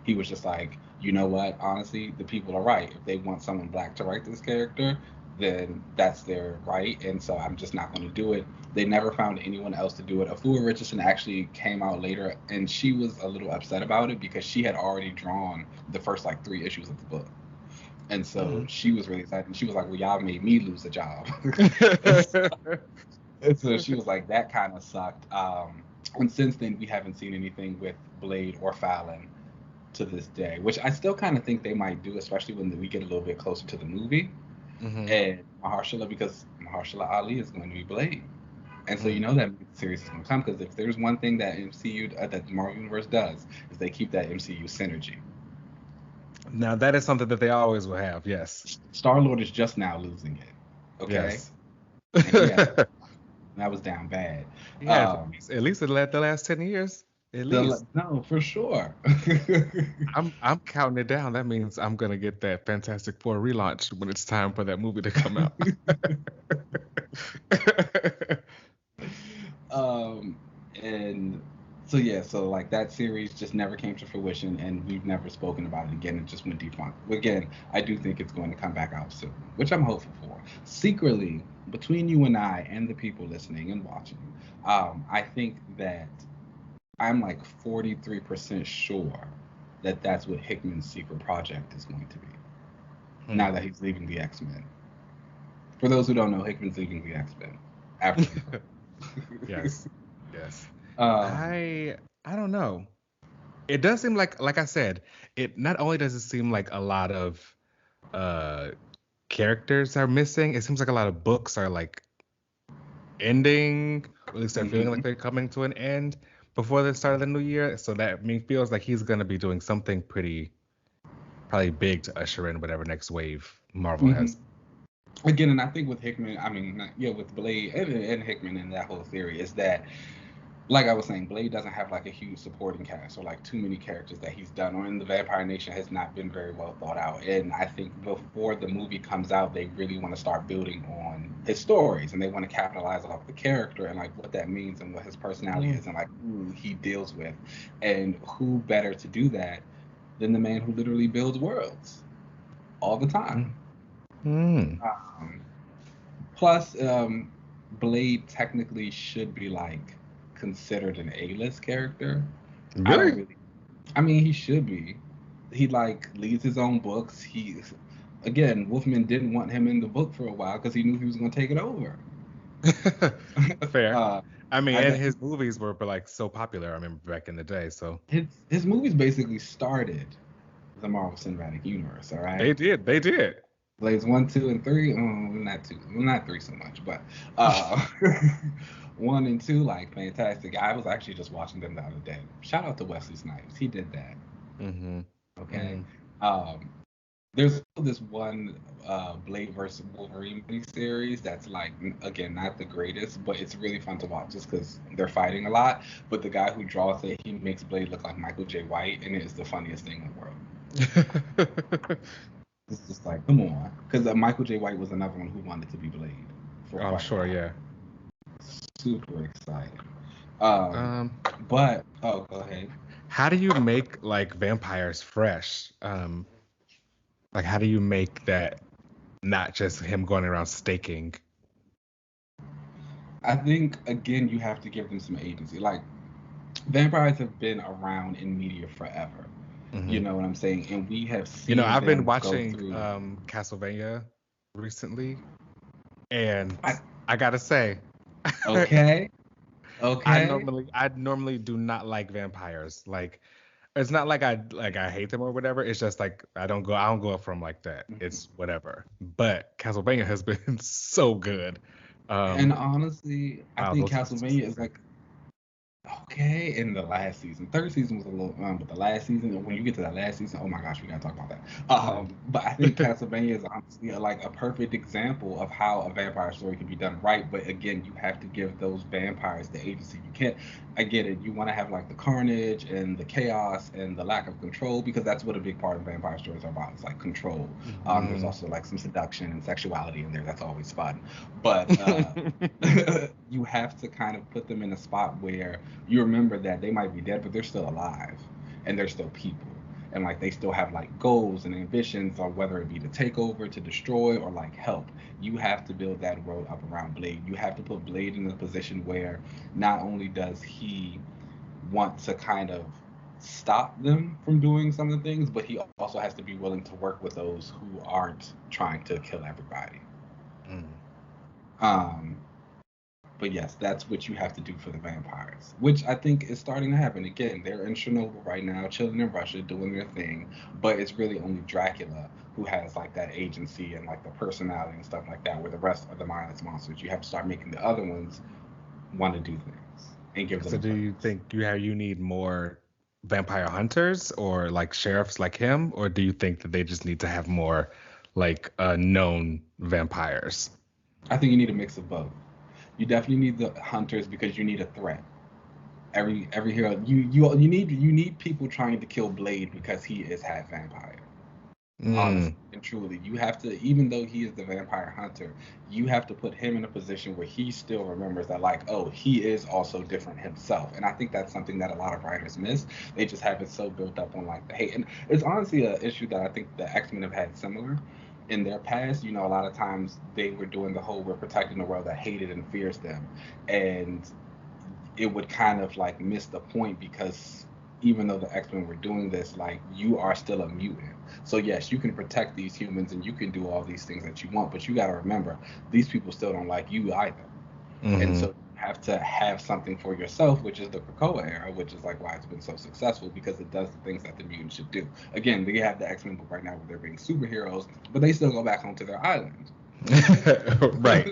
He was just like, you know what? Honestly, the people are right. If they want someone black to write this character, then that's their right, and so I'm just not going to do it. They never found anyone else to do it. Afua Richardson actually came out later, and she was a little upset about it because she had already drawn the first like 3 issues of the book, and so she was really excited. And she was like, "Well, y'all made me lose a job." And so she was like, "That kind of sucked." And since then, we haven't seen anything with Blade or Fallon to this day, which I still kind of think they might do, especially when we get a little bit closer to the movie. And Mahershala, because Mahershala Ali is going to be Blade. And so you know that series is going to come, because if there's one thing that that the Marvel Universe does, is they keep that MCU synergy. Now that is something that they always will have. Yes. Star-Lord is just now losing it. Okay. Yes. And that was down bad. Yeah, at least the last 10 years. At least. No, for sure. I'm counting it down. That means I'm gonna get that Fantastic Four relaunch when it's time for that movie to come out. And so yeah, so like that series just never came to fruition, and we've never spoken about it again. It just went defunct. Again, I do think it's going to come back out soon, which I'm hopeful for. Secretly, between you and I and the people listening and watching, I think that I'm like 43% sure that that's what Hickman's secret project is going to be. Now that he's leaving the X-Men. For those who don't know, Hickman's leaving the X-Men. After. Yes. I don't know. It does seem like I said, it not only does it seem like a lot of characters are missing, it seems like a lot of books are like ending, or at least they're feeling like they're coming to an end before the start of the new year. So that feels like he's gonna be doing something probably big to usher in whatever next wave Marvel has. Again, and I think with Hickman, with Blade and Hickman and that whole theory is that, like I was saying, Blade doesn't have like a huge supporting cast or like too many characters that he's done, or in the Vampire Nation has not been very well thought out. And I think before the movie comes out, they really want to start building on his stories, and they want to capitalize off the character and like what that means and what his personality is and like who he deals with. And who better to do that than the man who literally builds worlds all the time. Plus, Blade technically should be like considered an A-list character. Really? I mean, he should be. He like leads his own books. Wolfman didn't want him in the book for a while because he knew he was going to take it over. Fair. I mean, and his movies were like so popular. I remember back in the day. So his movies basically started the Marvel Cinematic Universe. All right. They did. Blades 1, 2, and 3. Not 2. Well, not 3 so much, but 1 and 2, like fantastic. I was actually just watching them the other day. Shout out to Wesley Snipes. He did that. Okay. There's this one Blade versus Wolverine series that's like, again, not the greatest, but it's really fun to watch just because they're fighting a lot. But the guy who draws it, he makes Blade look like Michael J. White, and it is the funniest thing in the world. It's just like, come on. Because Michael J. White was another one who wanted to be Blade. Yeah. Super excited. But, go ahead. How do you make, like, vampires fresh? Like, how do you make that not just him going around staking? I think, again, you have to give them some agency. Like, vampires have been around in media forever. You know what I'm saying? And we have seen. I've been watching Castlevania recently, and I gotta say, okay. I normally do not like vampires. Like, it's not like I hate them or whatever. It's just like I don't go up from like that. It's whatever. But Castlevania has been so good. And honestly, I think Castlevania is like. Okay, in the last season, third season was a little, but the last season, when you get to that last season, oh my gosh, we gotta talk about that. Mm. But I think Castlevania is honestly like a perfect example of how a vampire story can be done right. But again, you have to give those vampires the agency. You can't. I get it. You want to have like the carnage and the chaos and the lack of control because that's what a big part of vampire stories are about. It's like control. There's Mhm. also like some seduction and sexuality in there. That's always fun. But you have to kind of put them in a spot where you remember that they might be dead, but they're still alive and they're still people. And like they still have like goals and ambitions, or whether it be to take over, to destroy, or like help. You have to build that world up around Blade. You have to put Blade in a position where not only does he want to kind of stop them from doing some of the things, but he also has to be willing to work with those who aren't trying to kill everybody. Mm. Um, but yes, that's what you have to do for the vampires, which I think is starting to happen. Again, they're in Chernobyl right now, chilling in Russia, doing their thing. But it's really only Dracula who has like that agency and like the personality and stuff like that, where the rest are the mindless monsters. You have to start making the other ones want to do things and give them So a do you purpose. think you need more vampire hunters or like sheriffs like him, or do you think that they just need to have more like known vampires? I think you need a mix of both. You definitely need the hunters because you need a threat. Every hero you need people trying to kill Blade because he is half vampire. Honestly Mm. and truly, you have to, even though he is the vampire hunter, you have to put him in a position where he still remembers that, like, oh, he is also different himself. And I think that's something that a lot of writers miss. They just have it so built up on like the hate, and it's honestly an issue that I think the X-Men have had similar in their past. A lot of times they were doing the whole we're protecting the world that hated and fears them, and it would kind of like miss the point because even though the X-Men were doing this, like, you are still a mutant. So yes, you can protect these humans and you can do all these things that you want, but you got to remember these people still don't like you either. And so Hmm. you have to have something for yourself, which is the Krakoa era, which is like why it's been so successful because it does the things that the mutants should do. Again, they have the X-Men book right now where they're being superheroes, but they still go back home to their island. Right.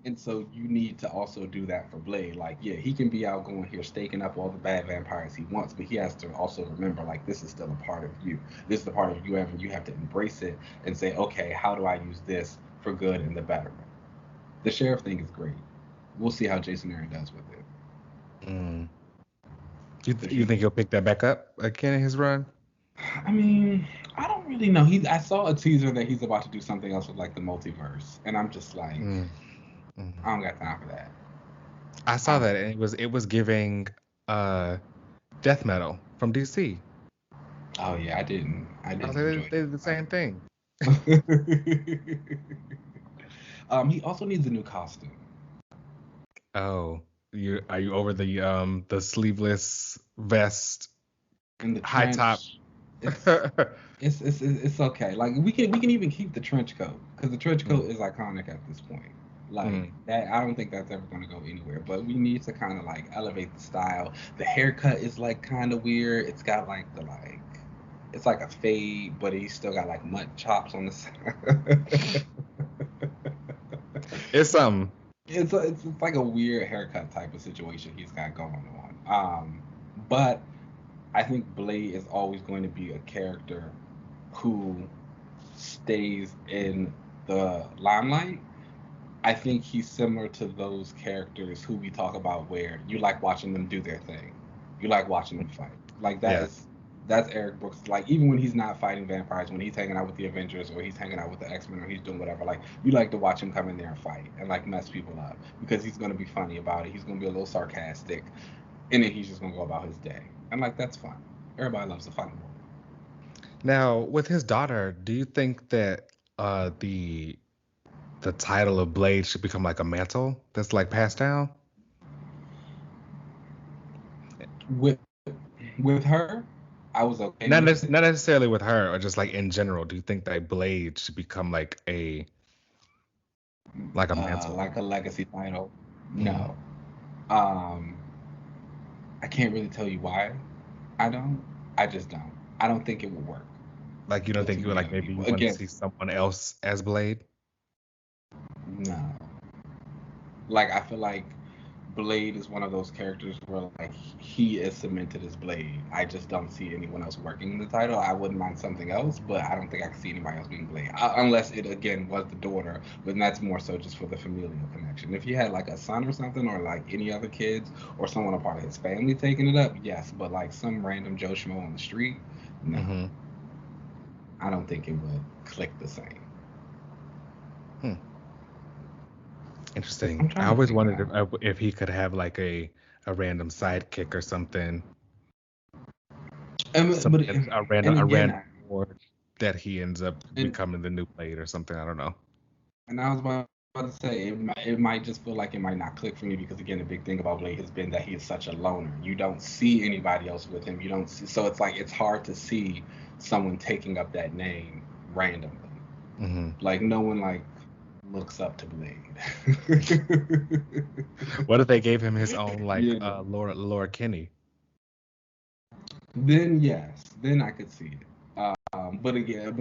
And so you need to also do that for Blade. Like, yeah, he can be out going here staking up all the bad vampires he wants, but he has to also remember, like, this is still a part of you. This is the part of you, and you have to embrace it and say, okay, how do I use this for good and the betterment? The sheriff thing is great. We'll see how Jason Aaron does with it. Mm. Because You think he'll pick that back up again in his run? I mean, I don't really know. I saw a teaser that he's about to do something else with like the multiverse, and I'm just like, Mm. Mm. I don't got time for that. I saw I that and it was giving uh death metal from DC. Oh yeah, I didn't. I I was didn't like, enjoy they did the same thing. that. He also needs a new costume. Oh, are you over the sleeveless vest, In the high top? trench, it's okay. Like we can even keep the trench coat because the trench coat Mm. is iconic at this point. Like Mm. that, I don't think that's ever going to go anywhere. But we need to kind of like elevate the style. The haircut is like kind of weird. It's got like it's like a fade, but he's still got like mud chops on the side. It's It's like a weird haircut type of situation he's got going on. But I think Blade is always going to be a character who stays in the limelight. I think he's similar to those characters who we talk about where you like watching them do their thing. You like watching them fight. Like yeah. that's Eric Brooks. Like even when he's not fighting vampires, when he's hanging out with the Avengers or he's hanging out with the X-Men or he's doing whatever, like you like to watch him come in there and fight and like mess people up because he's gonna be funny about it. He's gonna be a little sarcastic, and then he's just gonna go about his day. And like that's fun. Everybody loves a fun moment. Now, with his daughter, do you think that the title of Blade should become like a mantle that's like passed down? With her, I was okay with it. Not necessarily with her, or just like in general. Do you think that Blade should become like a mantle? Like a legacy title. Hmm. No. Um, I can't really tell you why. I don't. I just don't. I don't think it would work Like you don't with think too you would many like other maybe people. you want to Again, see someone else as Blade? no. Like I feel like Blade is one of those characters where like he is cemented as Blade. I just don't see anyone else working the title. I wouldn't mind something else, but I don't think I can see anybody else being Blade, unless it again was the daughter. But that's more so just for the familial connection. If he had like a son or something, or like any other kids, or someone a part of his family taking it up, yes. But like some random Joe Schmo on the street, no, Mm-hmm. I don't think it would click the same. Hmm. I'm Interesting. I trying to always think wondered now. if he could have like a random sidekick or something, And, some but and a again, random ward that he ends up and becoming the new Blade or something. I don't know. And I was about to say it might just feel like it might not click for me because again the big thing about Blade has been that he is such a loner. You don't see anybody else with him. You don't see, so it's like it's hard to see someone taking up that name randomly. Mm-hmm. Like no one like looks up to Blade. What if they gave him his own like You know. Laura Kinney? Then yes, then I could see it. But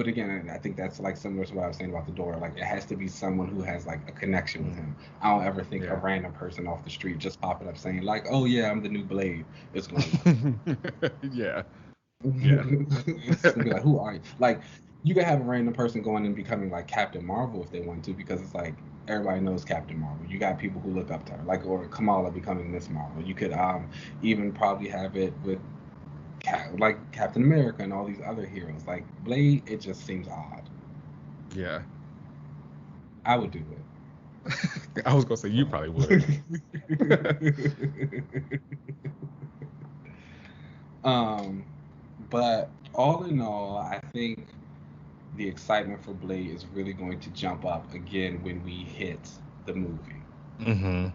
again, I think that's like similar to what I was saying about the door. Like it has to be someone who has like a connection with Mm, him. I don't ever think a yeah. random person off the street just popping up saying like, "Oh yeah, I'm the new Blade." It's gonna work. Yeah. Yeah. It's gonna be like, "Who are you?" Like you could have a random person going and becoming like Captain Marvel if they want to, because it's like everybody knows Captain Marvel. You got people who look up to her, like or Kamala becoming Miss Marvel. You could even probably have it with like Captain America and all these other heroes. Like Blade, it just seems odd. Yeah. I would do I was gonna say you probably would. it. um, but all in all, I think the excitement for Blade is really going to jump up again when we hit the movie. Mm-hmm.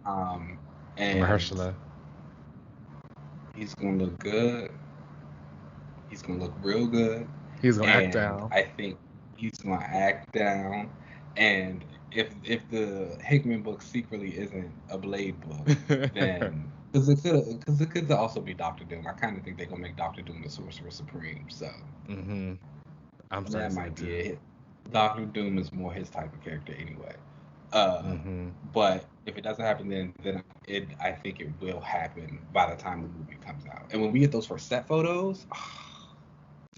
Um, and Mahershala. he's gonna look good. He's gonna look real good. He's gonna act And down. I think he's gonna act down. And if the Hickman book secretly isn't a Blade book, then because it could also be Doctor Doom. I kind of think they're gonna make Doctor Doom the Sorcerer Supreme. So Mm-hmm. I'm starting that to see it might be too. it. Doctor Doom is more his type of character anyway. Uh, Mm-hmm. but if it doesn't happen, then I think it will happen by the time the movie comes out. And when we get those first set photos,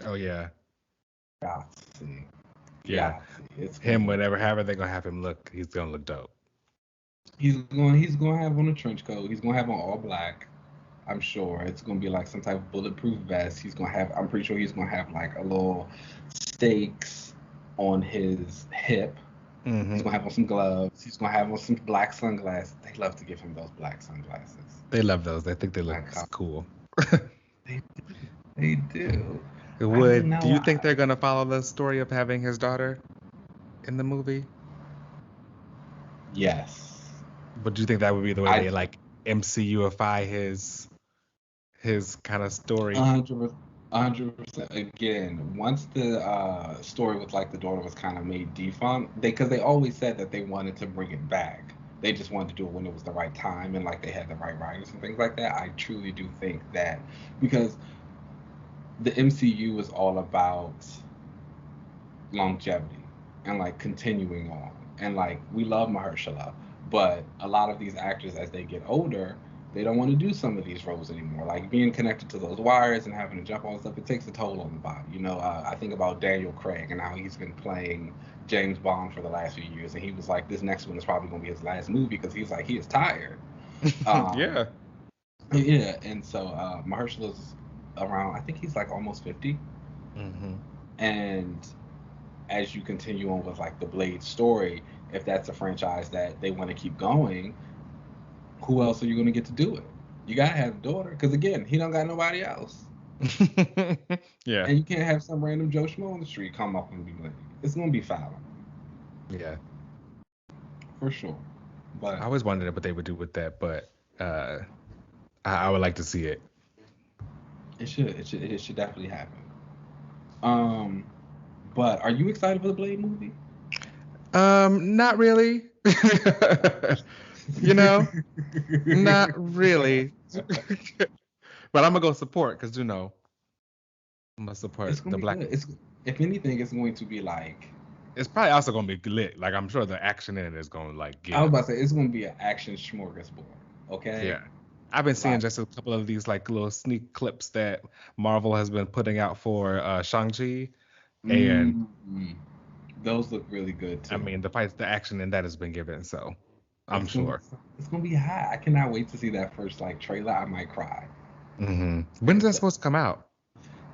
Oh yeah. got to see. Yeah. Yeah, it's gonna Him, look. whatever, however they're gonna have him look, he's gonna look dope. He's gonna have on a trench coat. He's gonna have on all black. I'm sure it's gonna be like some type of bulletproof vest. He's gonna have. I'm pretty sure he's gonna have like a little stakes on his hip. He's Mm-hmm. gonna have on some gloves. He's gonna have on some black sunglasses. They love to give him those black sunglasses. They love those. They think they look Like cool. they they do. I don't Do know. you think they're gonna follow the story of having his daughter in the movie? Yes, But do you think that would be the way I they like MCUify his kind of story? 100%. Again, once the story with like the daughter was kind of made defunct, because they always said that they wanted to bring it back. They just wanted to do it when it was the right time and like they had the right writers and things like that. I truly do think that because the MCU is all about longevity and like continuing on. And like we love Mahershala, but a lot of these actors as they get older, they don't want to do some of these roles anymore. Like being connected to those wires and having to jump on stuff, it takes a toll on the body. I think about Daniel Craig and how he's been playing James Bond for the last few years, and he was like, this next one is probably going to be his last movie because he's like he is tired. Um, Yeah. yeah, and so Mahershala's around. I think he's like almost 50, Hmm. and as you continue on with like the Blade story, if that's a franchise that they want to keep going, who else are you going to get to do it? You gotta have a daughter, because again, he don't got nobody else, Yeah. and you can't have some random Joe Schmo on the street come up and be Blade. It's gonna be Fallon Yeah. for sure, I but always wondered what they would do with that, but uh, I would like to see it. it should definitely happen. Um, but are you excited for the Blade movie? Not really. You know, not really. But I'm gonna go support because I'm gonna It's support gonna the be black. good. It's If anything, it's going to be like It's probably also gonna be lit. Like I'm sure the action in it is gonna like I get was him. about to say it's gonna be an action smorgasbord. Okay, Yeah. I've been seeing like just a couple of these like little sneak clips that Marvel has been putting out for Shang-Chi. And mm, those look really good I too. mean the fights, the action in that has been given, so I'm It's gonna be sure. it's gonna be hot. I cannot wait to see that first like trailer. I might cry. When is that supposed to come out?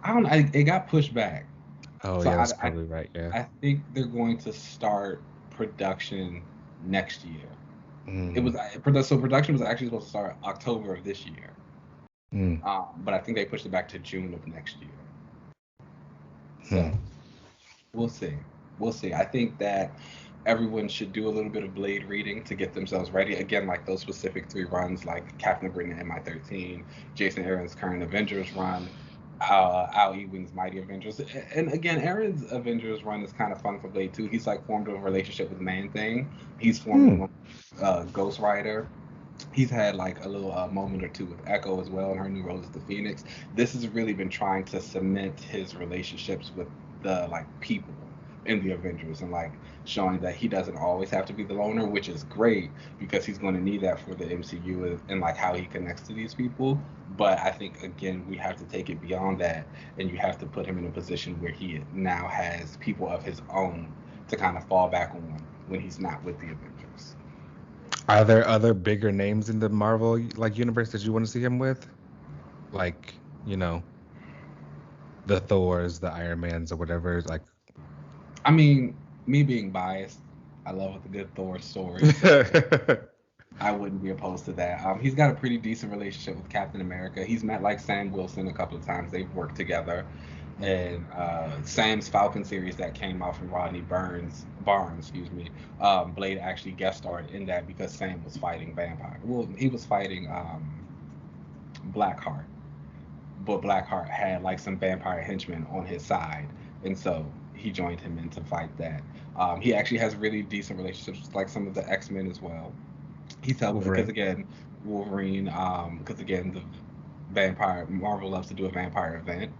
I don't. It got pushed back, Oh so yeah, that's probably right. Yeah. I think they're going to start production next year. It Mm, was so production was actually supposed to start October of this year, mm, but I think they pushed it back to June of next year. So mm. we'll see. We'll see. I think that everyone should do a little bit of Blade reading to get themselves ready. Again, like those specific three runs, like Captain Britain MI13, Jason Aaron's current Avengers run, Al Ewing's Mighty Avengers. And again, Aaron's Avengers run is kind of fun for Blade too. He's like formed a relationship with Man Thing. He's forming Hmm. one Ghost Rider. He's had like a little moment or two with Echo as well in her new role as the Phoenix. This has really been trying to cement his relationships with the like people in the Avengers and like showing that he doesn't always have to be the loner, which is great because he's going to need that for the MCU and like how he connects to these people. But I think again we have to take it beyond that, and you have to put him in a position where he now has people of his own to kind of fall back on when he's not with the Avengers. Are there other bigger names in the Marvel like universe that you want to see him with? Like, you know, the Thors, the Iron Mans, or whatever. Like, I mean, me being biased, I love a good Thor story, so I wouldn't be opposed to that. He's got a pretty decent relationship with Captain America. He's met like Sam Wilson a couple of times. They've worked together, and Mhm. Sam's Falcon series that came out from Rodney Barnes, excuse me. Blade actually guest starred in that because Sam was fighting vampire. Well, he was fighting Blackheart, but Blackheart had like some vampire henchmen on his side, and so he joined him in to fight that. He actually has really decent relationships with like some of the X Men as well. He's helping because Wolverine. again, Wolverine. Because again, the vampire Marvel loves to do a vampire event,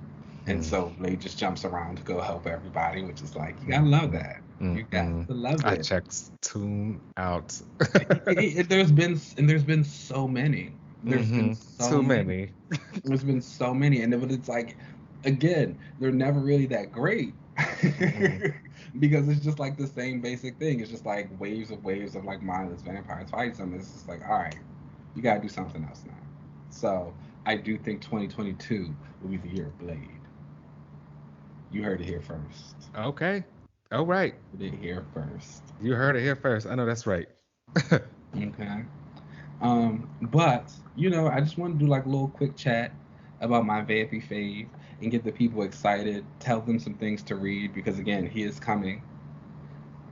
and Mm, so Blade just jumps around to go help everybody, which is like you gotta love mm, that. You got mm. to love I it. checked Tune out. There's been so many. There's been so Too many. many. There's been so many, and it's like, again, they're never really that great Mm. because it's just like the same basic thing. It's just like waves of like mindless vampires fighting something. It's just like, all right, you gotta do something else now. So I do think 2022 will be the year of Blade. You heard it here first. Okay. All right. You did it here first. You heard it here first. I know that's right. Okay. But I just want to do like a little quick chat about my vampy fave and get the people excited. Tell them some things to read because again, he is coming.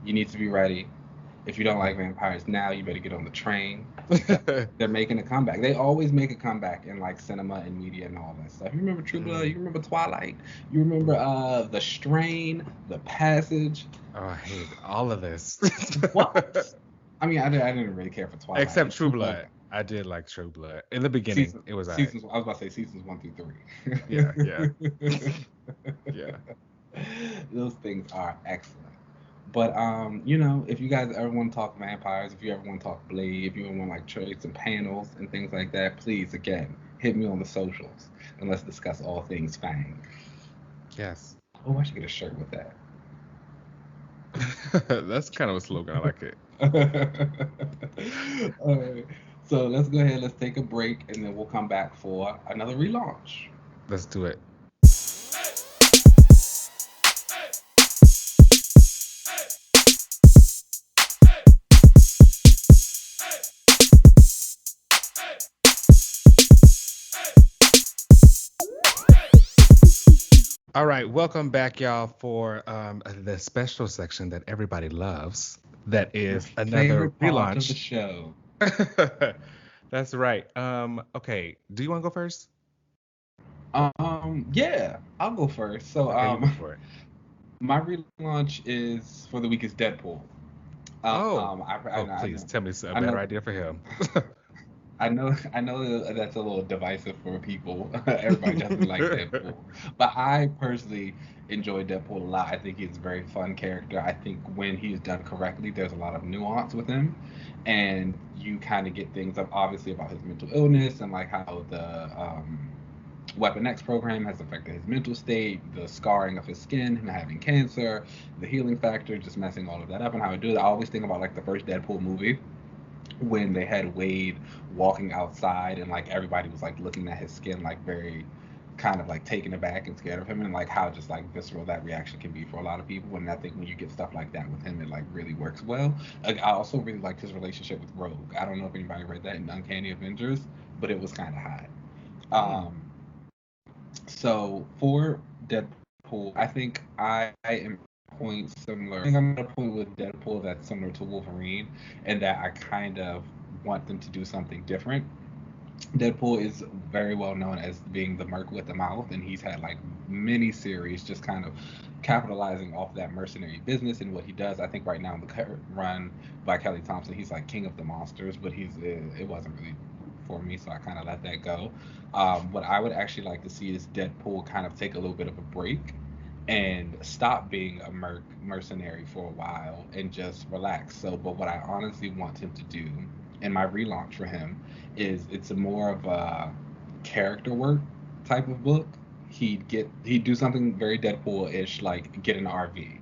You need to be ready. If you don't like vampires now, you better get on the train because they're making a comeback. They always make a comeback in like cinema and media and all that stuff. You remember True Blood? You Mm. remember Twilight? You remember The Strain, The Passage? Oh, I hate all of this. What? I mean, I didn't really care for Twilight. Except And True True Blood Blood. I did like True Blood. In the beginning, season it was alright. seasons. I was about to say seasons 1 through 3. Yeah, yeah, yeah. Those things are excellent. But if you guys ever want to talk vampires, if you ever want to talk Blade, if you ever want like trades and panels and things like that, please again hit me on the socials and let's discuss all things Fang. Yes. Oh, I should get a shirt with that. That's kind of a slogan. I like it. All right. So let's go ahead. Let's take a break, and then we'll come back for another relaunch. Let's do it. All right, welcome back, y'all, for the special section that everybody loves. That Your is another favorite part of the relaunch. show. That's right. Okay, do you want to go first? Yeah, I'll go first. So, Okay, you go for it. my relaunch is for the week is Deadpool. Oh, I oh, please tell me a I better know idea for him. I know that's a little divisive for people. Everybody doesn't like Deadpool, but I personally enjoy Deadpool a lot. I think he's a very fun character. I think when he's done correctly, there's a lot of nuance with him, and you kind of get things up obviously about his mental illness and like how the Weapon X program has affected his mental state, the scarring of his skin, him having cancer, the healing factor, just messing all of that up, and how it do that. I always think about like the first Deadpool movie when they had Wade walking outside and like everybody was like looking at his skin like very kind of like taken aback and scared of him, and like how just like visceral that reaction can be for a lot of people. And I think when you get stuff like that with him, it like really works well. Like, I also really liked his relationship with Rogue. I don't know if anybody read that in Uncanny Avengers, but it was kind of hot. Mm. So for Deadpool, I think I am point similar. I think I'm at a point with Deadpool that's similar to Wolverine, and that I kind of want them to do something different. Deadpool is very well known as being the merc with the mouth, and he's had like many series just kind of capitalizing off that mercenary business and what he does. I think right now in the current run by Kelly Thompson, he's like king of the monsters, but it wasn't really for me, so I kind of let that go. What I would actually like to see is Deadpool kind of take a little bit of a break and stop being a mercenary for a while and just relax. So, but what I honestly want him to do in my relaunch for him is it's a more of a character work type of book. He'd do something very Deadpool-ish, like get an RV,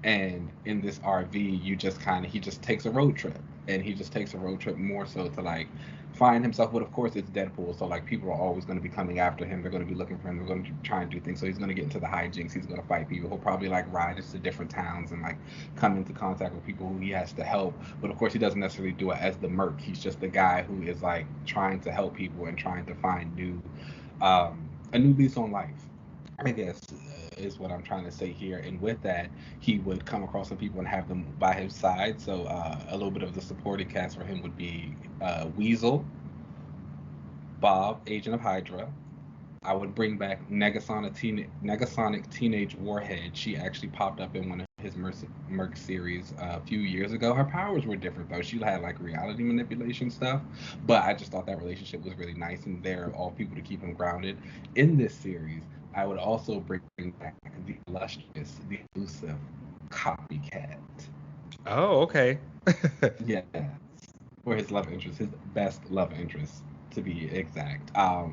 and in this RV you just kind of he just takes a road trip, and he just takes a road trip more so to like find himself. But of course it's Deadpool, so like people are always going to be coming after him, they're going to be looking for him, they're going to try and do things, so he's going to get into the hijinks, he's going to fight people, he'll probably like ride into different towns and like come into contact with people who he has to help. But of course he doesn't necessarily do it as the merc, he's just the guy who is like trying to help people and trying to find new a new lease on life, I guess, is what I'm trying to say here. And with that, he would come across some people and have them by his side. So a little bit of the supporting cast for him would be Weasel, Bob, Agent of Hydra. I would bring back Negasonic Teenage Warhead. She actually popped up in one of his Merc series a few years ago. Her powers were different though. She had like reality manipulation stuff, but I just thought that relationship was really nice, and they're all people to keep him grounded. In this series, I would also bring back the illustrious, the elusive Copycat. Oh, okay. Yeah, for his love interest, his best love interest to be exact.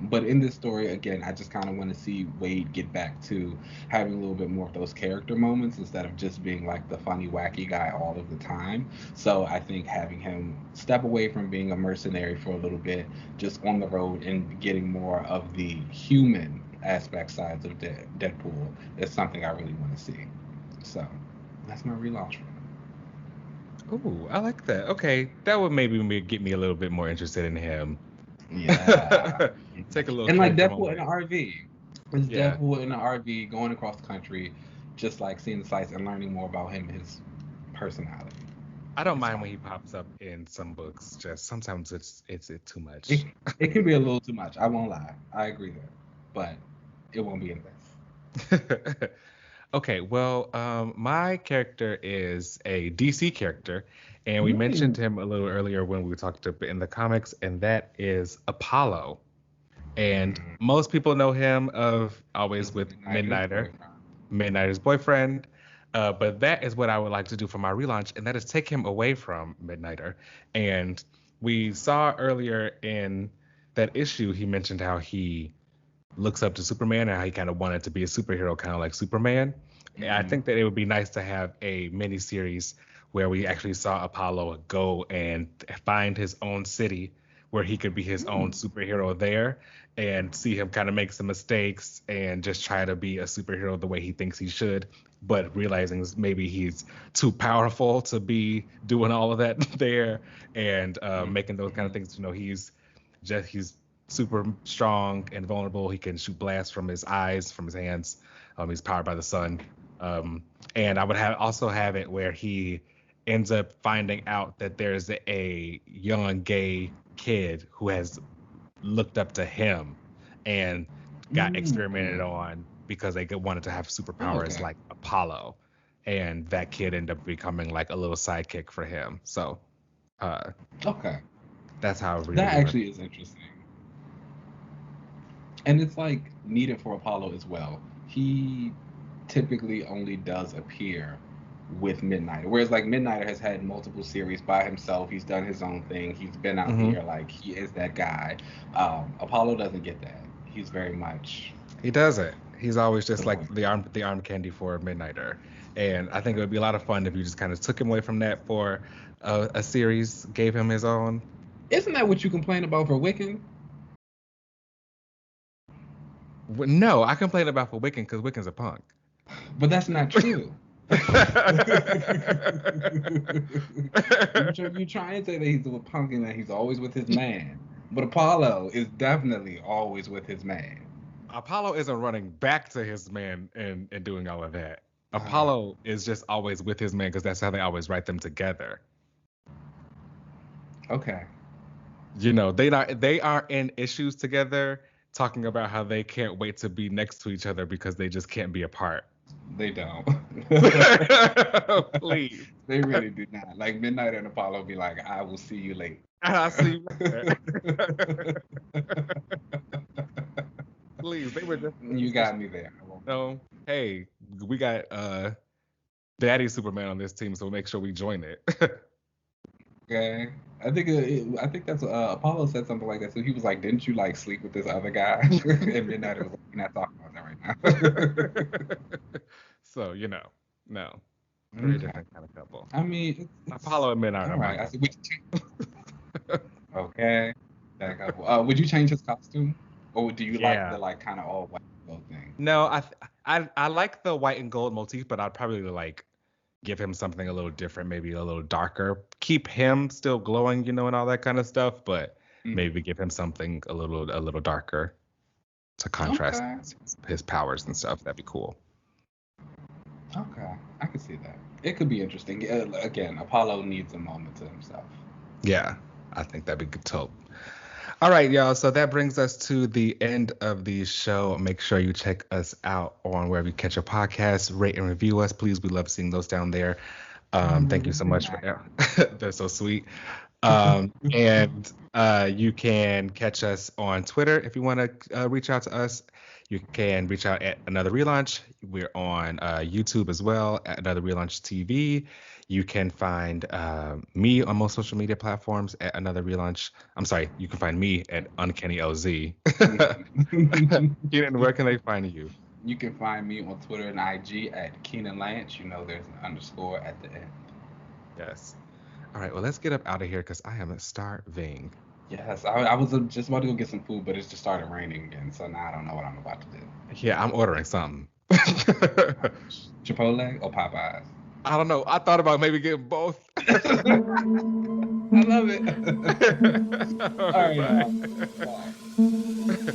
But in this story, again, I just kind of want to see Wade get back to having a little bit more of those character moments instead of just being like the funny, wacky guy all of the time. So I think having him step away from being a mercenary for a little bit, just on the road and getting more of the human aspect sides of Deadpool is something I really want to see. So that's my relaunch. Ooh, I like that. Okay, that would maybe get me a little bit more interested in him. Yeah. Take a little And like character Deadpool in moment. an RV. It's Yeah. Deadpool in an RV going across the country, just like seeing the sights and learning more about him and his personality. I don't It's mind when fine. he pops up in some books. Just sometimes it's too It, much. it can be a little too much. I won't lie. I agree there. But it won't be in this. Okay, well, my character is a DC character, and we mentioned Mm. him a little earlier when we talked in the comics, and that is Apollo. And Mm. most people know him of always He's with Midnighter's Midnighter, boyfriend. Midnighter's boyfriend. But that is what I would like to do for my relaunch, and that is take him away from Midnighter. And we saw earlier in that issue, he mentioned how he looks up to Superman and how he kind of wanted to be a superhero, kind of like Superman. And I Mm-hmm. think that it would be nice to have a mini series where we actually saw Apollo go and find his own city where he could be his own Mm. superhero there, and see him kind of make some mistakes and just try to be a superhero the way he thinks he should, but realizing maybe he's too powerful to be doing all of that there, and making those kind of Mm-hmm. things. He's super strong and vulnerable. He can shoot blasts from his eyes, from his hands. He's powered by the sun. And I would also have it where he ends up finding out that there's a young gay kid who has looked up to him and got experimented Mm. on because they wanted to have superpowers Okay. like Apollo. And that kid ended up becoming like a little sidekick for him. So uh, Okay. That's how I really That remember. actually is interesting. And it's like needed for Apollo as well. He typically only does appear with Midnighter. Whereas like Midnighter has had multiple series by himself. He's done his own thing. He's been out Hmm. here like he is that guy. Apollo doesn't get that. He's very much He doesn't. He's always the just like voice. the arm candy for Midnighter. And I think it would be a lot of fun if you just kind of took him away from that for a series, gave him his own. Isn't that what you complain about for Wiccan? No, I complain about for Wiccan because Wiccan's a punk. But that's not true. You try and say that he's a punk and that he's always with his man. But Apollo is definitely always with his man. Apollo isn't running back to his man and doing all of that. Apollo is just always with his man because that's how they always write them together. Okay. You know, they aren't in issues together talking about how they can't wait to be next to each other because they just can't be apart. They don't. Please. They really do not. Like Midnight and Apollo be like, I will see you later. I'll see you later. Please, they were just You got me there. no. Hey, we got Daddy Superman on this team, so make sure we join it. Okay. I think that's Apollo said something like that. So he was like, "Didn't you like sleep with this other guy?" And Midnight was like, "We're not talking about that right now." So no, very Okay. different kind of couple. I mean, Apollo and Midnight all are my right. I couple. said, okay. That couple. Would you change his costume, or do you like Yeah. the like kind of all white gold thing? No, I like the white and gold motif, but I'd probably like give him something a little different, maybe a little darker. Keep him still glowing, and all that kind of stuff, but Mhm. maybe give him something a little darker to contrast Okay. his powers and stuff. That'd be cool. Okay. I can see that. It could be interesting. Again, Apollo needs a moment to himself. Yeah, I think that'd be good too. All right, y'all. So that brings us to the end of the show. Make sure you check us out on wherever you catch your podcasts. Rate and review us, please. We love seeing those down there. Thank you so much for they're so sweet. And you can catch us on Twitter if you want to reach out to us. You can reach out at Another Relaunch. We're on YouTube as well at Another Relaunch TV. You can find me on most social media platforms at Another Relaunch. I'm sorry, you can find me at Uncanny LZ. Keenan, where can they find you? You can find me on Twitter and IG at Keenan Lance. You know there's an underscore at the end. Yes. All right, well, let's get up out of here because I am starving. Yes, I was just about to go get some food, but it just started raining again, so now I don't know what I'm about to do. Yeah, I'm ordering something. Chipotle or Popeyes? I don't know. I thought about maybe getting both. I love it. All All right, right, bye.